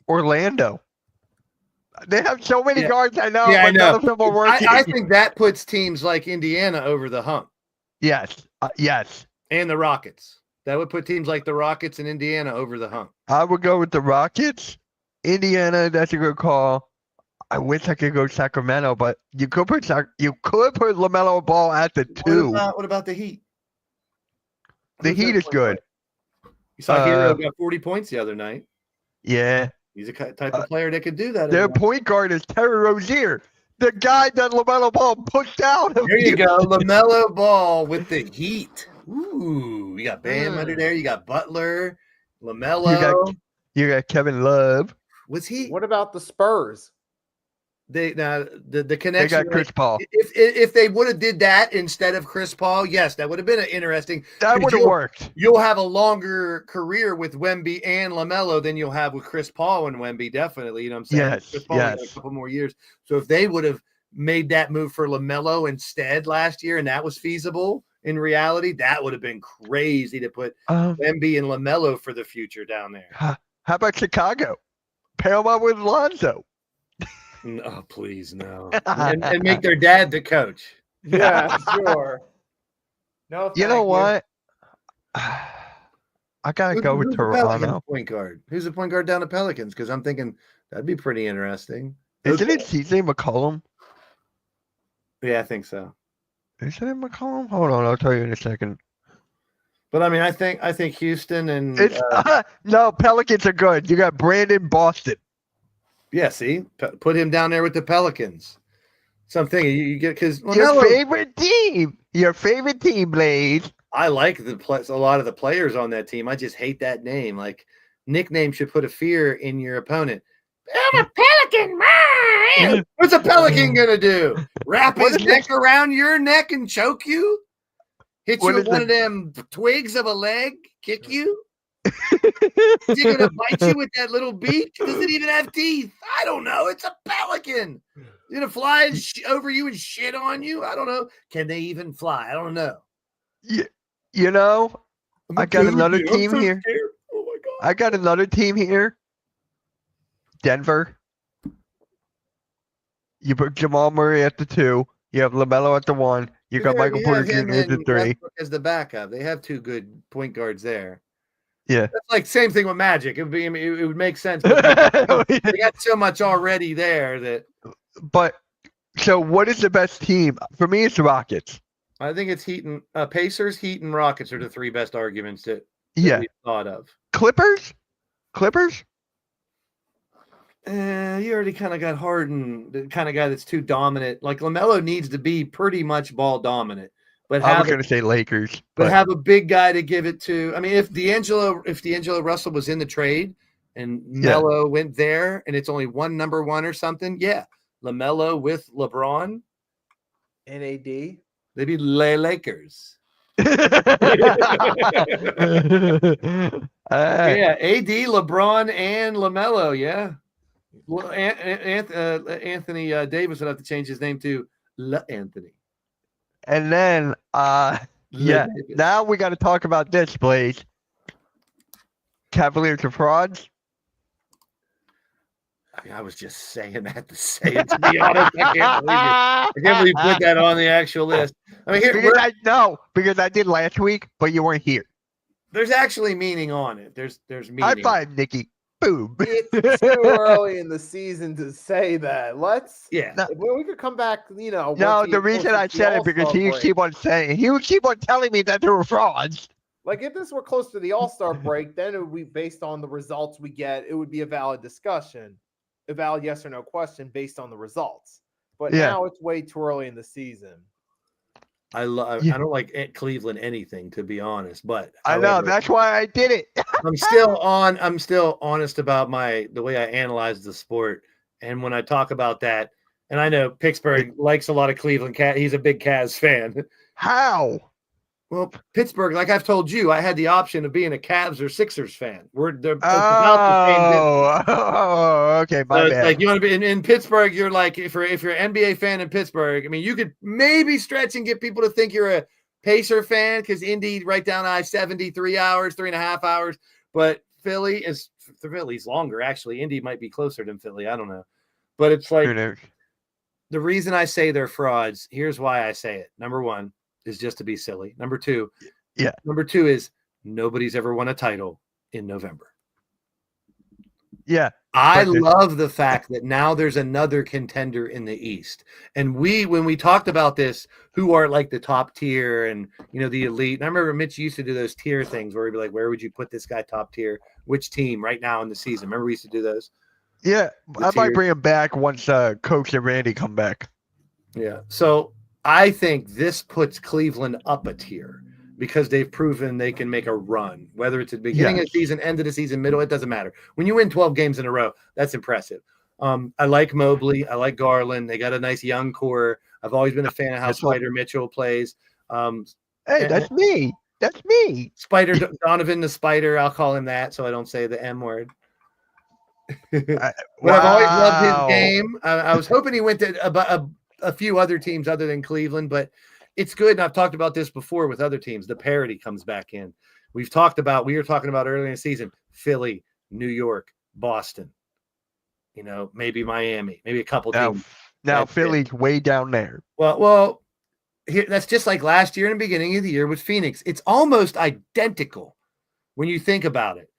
Orlando. They have so many guards, I know, but none of them are working. I think that puts teams like Indiana over the hump. Yes. Yes. And the Rockets. That would put teams like the Rockets and Indiana over the hump. I would go with the Rockets. Indiana, that's a good call. I wish I could go Sacramento, but you could put LaMelo Ball at the 2. What about the Heat? The Heat is good. You saw Hero got 40 points the other night. Yeah. He's a type of player that could do that. Their point guard is Terry Rozier, the guy that LaMelo Ball pushed out. There you go. LaMelo Ball with the Heat. Ooh, you got Bam under there. You got Butler, LaMelo. You got Kevin Love. Was he? What about the Spurs? The connection. They got Chris Paul. If they would have did that instead of Chris Paul, yes, that would have been interesting. That would have worked. You'll have a longer career with Wemby and LaMelo than you'll have with Chris Paul and Wemby. Definitely, you know what I'm saying? Yes, Chris Paul had a couple more years. So if they would have made that move for LaMelo instead last year, and that was feasible in reality, that would have been crazy to put Wemby and LaMelo for the future down there. How about Chicago? Pair them up with Lonzo. No, please, no. and make their dad the coach. Yeah, sure. No, you know what? I gotta go with Toronto. Point guard. Who's the point guard down at Pelicans? Because I'm thinking that'd be pretty interesting. Isn't it CJ McCollum? Yeah, I think so. Isn't it McCollum? Hold on, I'll tell you in a second. But I mean, I think Houston and no, Pelicans are good. You got Brandon Boston. Yeah, see, put him down there with the Pelicans. Something you get because your favorite team, Blaze. I like a lot of the players on that team. I just hate that name. Like nickname should put a fear in your opponent. I'm a Pelican, man. What's a Pelican gonna do? Wrap his neck around your neck and choke you? Hit you with one of them twigs of a leg? Kick you? Is he gonna bite you with that little beak? Does it even have teeth? I don't know. It's a pelican. He's gonna fly over you and shit on you? I don't know. Can they even fly? I don't know. Yeah, you know, I got another team here. Oh my god! I got another team here. Denver. You put Jamal Murray at the 2. You have LaMelo at the 1. You got Michael Porter Jr. at the 3. As the backup, they have 2 good point guards there. Yeah, that's like same thing with Magic. It would make sense. They got so much already there that. But so, what is the best team for me? It's the Rockets. I think it's Heat and Pacers, Heat, and Rockets are the 3 best arguments that we thought of. Clippers. You already kind of got Harden, the kind of guy that's too dominant. Like LaMelo needs to be pretty much ball dominant. But I was going to say Lakers, but have a big guy to give it to. I mean, if D'Angelo Russell was in the trade and Melo went there, and it's only one number 1 or something, LaMelo with LeBron, NAD, they'd be Lakers. AD, LeBron, and LaMelo. Yeah. Well, Anthony Davis would have to change his name to Anthony. And then, now we got to talk about this, Blaze. Cavaliers are frauds. I was just saying that to say it, to be honest. I can't believe you put that on the actual list. I mean, because I did last week, but you weren't here. There's actually meaning on it. There's meaning. High five, Nikki. Boom. It's too early in the season to say that. We could come back, No, the reason I said it because he would keep on telling me that they were frauds. Like if this were close to the All-Star break, then it would be based on the results we get. It would be a valid discussion, a valid yes or no question based on the results. But now it's way too early in the season. I don't like Cleveland anything, to be honest, but I know that's why I did it. I'm still honest about the way I analyze the sport. And when I talk about that, and I know Pittsburgh likes a lot of Cleveland. He's a big Cavs fan. How? Well, Pittsburgh, like I've told you, I had the option of being a Cavs or Sixers fan. They're about the same distance. Oh, okay, my So it's bad. like you want to be in Pittsburgh. You're like if you're an NBA fan in Pittsburgh. I mean, you could maybe stretch and get people to think you're a Pacer fan because Indy right down I-70, 3 hours, 3.5 hours. But Philly's longer actually. Indy might be closer than Philly. I don't know, but it's like Who knows? the reason I say they're frauds. Here's why I say it. Number one is just to be silly. Number two, Number two is nobody's ever won a title in November. Yeah. I love the fact that now there's another contender in the East. And when we talked about this, who are like the top tier and, the elite. And I remember Mitch used to do those tier things where he'd be like, where would you put this guy top tier? Which team right now in the season? Remember we used to do those? Yeah. I might bring him back once Coach and Randy come back. Yeah. So I think this puts Cleveland up a tier because they've proven they can make a run, whether it's at the beginning of the season, end of the season, middle, it doesn't matter. When you win 12 games in a row, that's impressive. I like Mobley. I like Garland. They got a nice young core. I've always been a fan of how Spider Mitchell plays. Hey, that's me. That's me. Spider Donovan the Spider. I'll call him that so I don't say the M word. But I've always loved his game. I was hoping he went to a few other teams other than Cleveland, but it's good. And I've talked about this before with other teams. The parity comes back in. We were talking about earlier in the season, Philly, New York, Boston, maybe Miami, maybe a couple teams. Now Philly's way down there. Well, here, that's just like last year in the beginning of the year with Phoenix. It's almost identical when you think about it.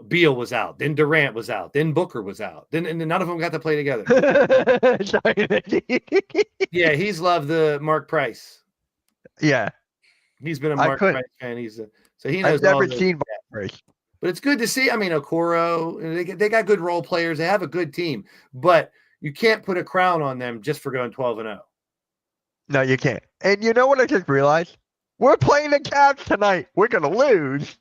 Beal was out, then Durant was out, then Booker was out, then none of them got to play together. Yeah, he's loved the Mark Price. Yeah, he's been a Mark Price fan. So he knows. I've never seen Mark Price, but it's good to see. I mean, Okoro, they got good role players. They have a good team, but you can't put a crown on them just for going 12-0. No, you can't. And you know what I just realized? We're playing the Cavs tonight. We're gonna lose.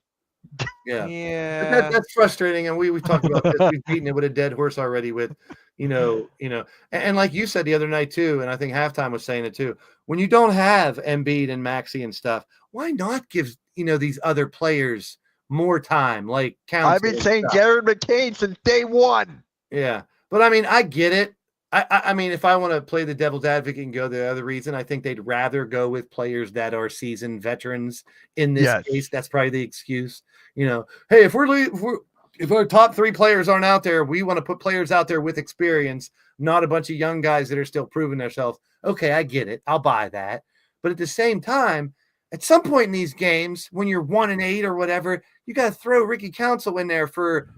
Yeah. That's frustrating, and we've talked about this. We've beaten it with a dead horse already. With, and like you said the other night too, and I think halftime was saying it too. When you don't have Embiid and Maxey and stuff, why not give these other players more time? Like I've been saying Jared McCain since day one. Yeah, but I mean, I get it. I mean, if I want to play the devil's advocate and go the other reason, I think they'd rather go with players that are seasoned veterans in this case. That's probably the excuse. Hey, if our top 3 players aren't out there, we want to put players out there with experience, not a bunch of young guys that are still proving themselves. Okay, I get it. I'll buy that. But at the same time, at some point in these games, when you're 1-8 or whatever, you got to throw Ricky Council in there for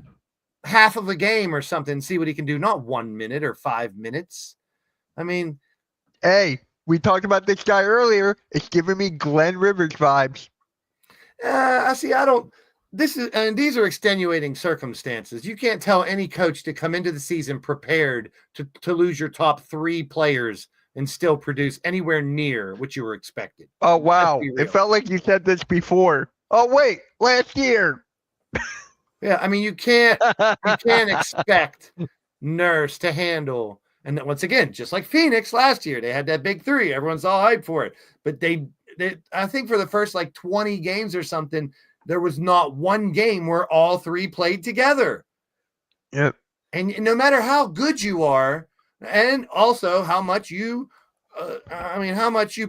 half of a game or something, see what he can do. Not 1 minute or 5 minutes. I mean, hey, we talked about this guy earlier. It's giving me Glenn Rivers vibes. These are extenuating circumstances. You can't tell any coach to come into the season prepared to lose your top 3 players and still produce anywhere near what you were expected. Oh, wow. It felt like you said this before. Oh, wait, last year. Yeah, I mean, you can't expect Nurse to handle. And once again, just like Phoenix last year, they had that big 3. Everyone's all hyped for it. But they I think for the first 20 games or something, there was not one game where all 3 played together. Yep. And no matter how good you are, and also how much you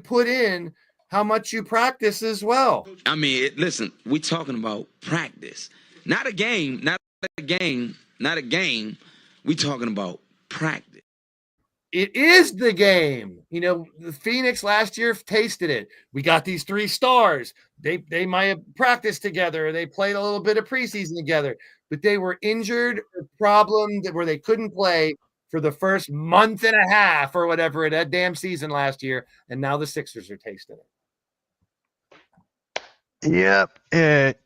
put in, how much you practice as well. I mean, listen, we're talking about practice. Not a game. We talking about practice. It is the game. The Phoenix last year tasted it. We got these 3 stars. They might have practiced together. They played a little bit of preseason together, but they were injured or problems where they couldn't play for the first month and a half or whatever that damn season last year. And now the Sixers are tasting it. Yep.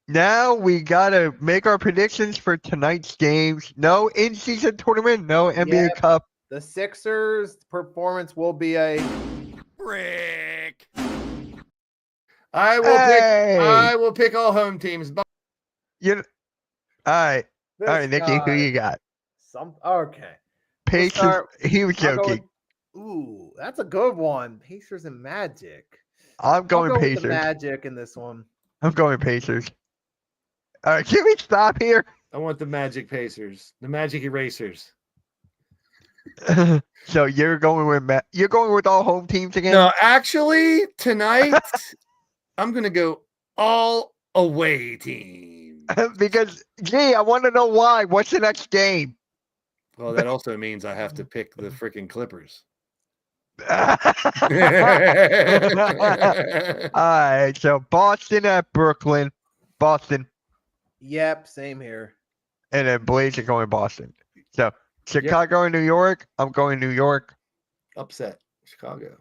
Now we got to make our predictions for tonight's games. No in-season tournament, no NBA Cup. The Sixers' performance will be a brick. I will pick all home teams. All right, Nikki, who you got? Okay. Pacers. He was joking. Ooh, that's a good one. Pacers and Magic. I'm I'll going go with the Pacers. Magic in this one. I'm going Pacers. All right, can we stop here? I want the Magic Pacers, the Magic Erasers. So you're going with you're going with all home teams again? No, actually, tonight I'm gonna go all away team. Because gee, I want to know why. What's the next game? Well, that also means I have to pick the freaking Clippers. All right, so Boston at Brooklyn, Boston, Yep, same here. and then Blaze are going Boston. So Chicago and New York. I'm going New York. Upset Chicago.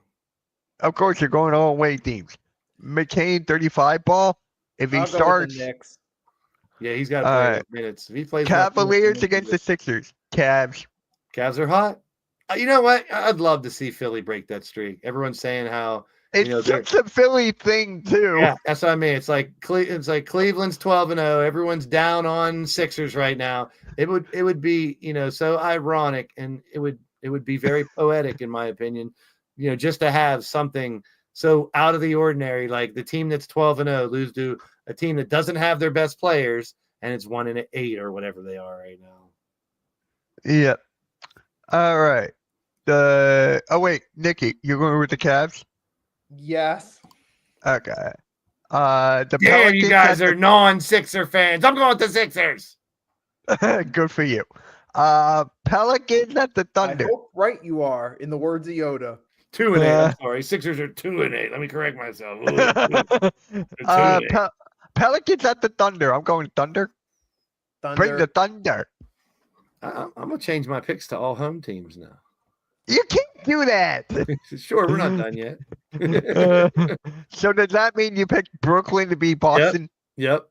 Of course, you're going all away teams. McCain 35 ball. If he I'll go with starts, the Knicks. Yeah, he's got to play Alright. minutes. If he plays enough minutes, Cavaliers he against the makes Sixers. Cavs. it. Cavs are hot. You know what? I'd love to see Philly break that streak. Everyone's saying how It's know, they're- such a Philly thing too. yeah, that's what I mean. It's like Cleveland's 12-0. Everyone's down on Sixers right now. It would be, so ironic, and it would be very poetic in my opinion, just to have something so out of the ordinary, like the team that's 12-0 lose to a team that doesn't have their best players, and it's 1-8 or whatever they are right now. Yep. All right. Oh wait, Nikki, you're going with the Cavs? Yes. Okay. The Yeah, Pelicans you guys at are non-Sixer fans. I'm going with the Sixers. good for you. Pelicans at the I Thunder. hope right you are, in the words of Yoda. 2-8. I'm sorry. Sixers are 2-8. Let me correct myself. Ooh, ooh. They're 2-8. Pelicans at the Thunder. I'm going Thunder. Bring the Thunder. I'm gonna change my picks to all home teams now. You can't do that. Sure, we're not done yet. So does that mean you picked Brooklyn to beat Boston? Yep.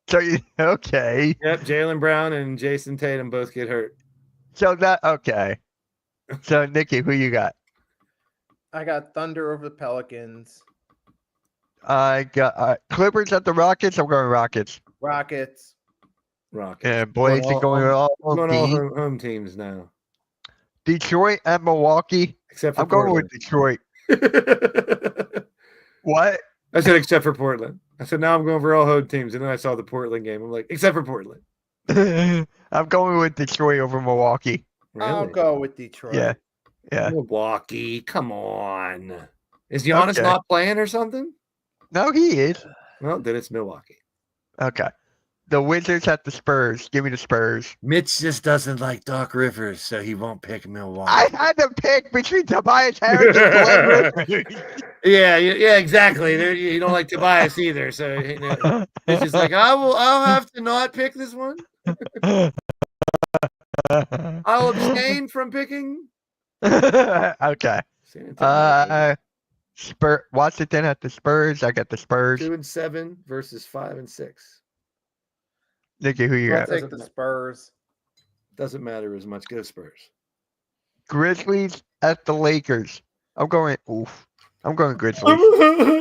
So okay. Yep. Jaylen Brown and Jason Tatum both get hurt. So okay. So Nikki, who you got? I got Thunder over the Pelicans. I got Clippers at the Rockets. I'm going Rockets. Rockets. Rockets. And Blaze is going with all Going all teams. home teams now, Detroit and Milwaukee. except for I'm going Portland. with Detroit. What? I said except for Portland. I said now I'm going for all home teams, and then I saw the Portland game. I'm like, except for Portland. I'm going with Detroit over Milwaukee. I'll Really? go with Detroit. Yeah. Yeah. Milwaukee. Come on. Is Giannis Okay. not playing or something? No, he is. Well, then it's Milwaukee. Okay. The Wizards at the Spurs. Give me the Spurs. Mitch just doesn't like Doc Rivers, so he won't pick Milwaukee. I had to pick between Tobias Harris and Glenn Rivers. Yeah, exactly. You don't like Tobias either, so it's just like I'll have to not pick this one. I'll abstain from picking. Okay. San Antonio. Washington at the Spurs. I got the Spurs. 2-7 versus 5-6. Nikki, who you I'll got? take Doesn't the matter. Spurs. Doesn't matter as much. Go Spurs. Grizzlies at the Lakers. I'm going Grizzlies.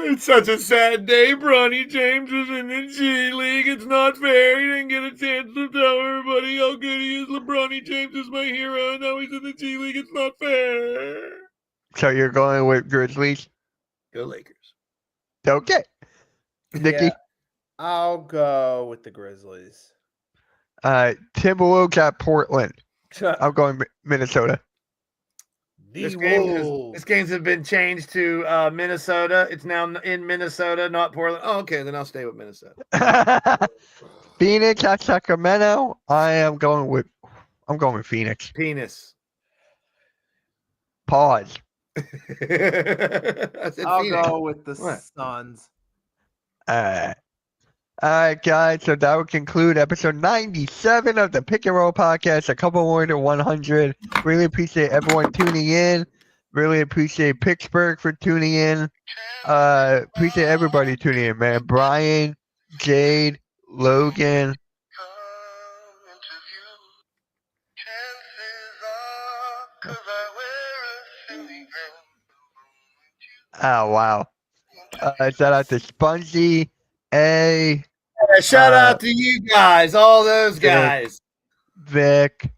It's such a sad day. Bronny James is in the G League. It's not fair. He didn't get a chance to tell everybody how good he is. LeBronny James is my hero. Now he's in the G League. It's not fair. So you're going with Grizzlies? Go Lakers. Okay. Nikki? Yeah, I'll go with the Grizzlies. Timberwolves at Portland. I'm going Minnesota. This games have been changed to Minnesota. It's now in Minnesota, not Portland. Oh, okay, then I'll stay with Minnesota. Phoenix at Sacramento. I'm going with Phoenix. Penis. Pause. I said I'll Phoenix. go with the What? Suns. All right, guys. So that would conclude episode 97 of the Pick and Roll podcast. A couple more to 100. Really appreciate everyone tuning in. Really appreciate Pittsburgh for tuning in. Appreciate everybody tuning in, man. Brian, Jade, Logan. Oh, wow. Shout out to Spongy, A, Shout out to you guys, all those guys. Vic.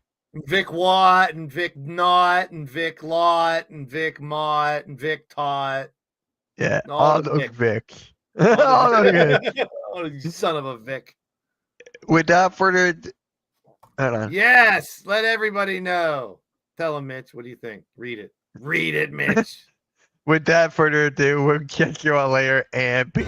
Vic Watt and Vic Knott and Vic Lott and Vic Mott and Vic Tot. Yeah, All all the those Vic. Vicks. All those Vicks. Oh, you son of a Vic. Without further ado, hold on. Yes, let everybody know. Tell him, Mitch. What do you think? Read it. Read it, Mitch. Without further ado, we'll catch you all later and peace.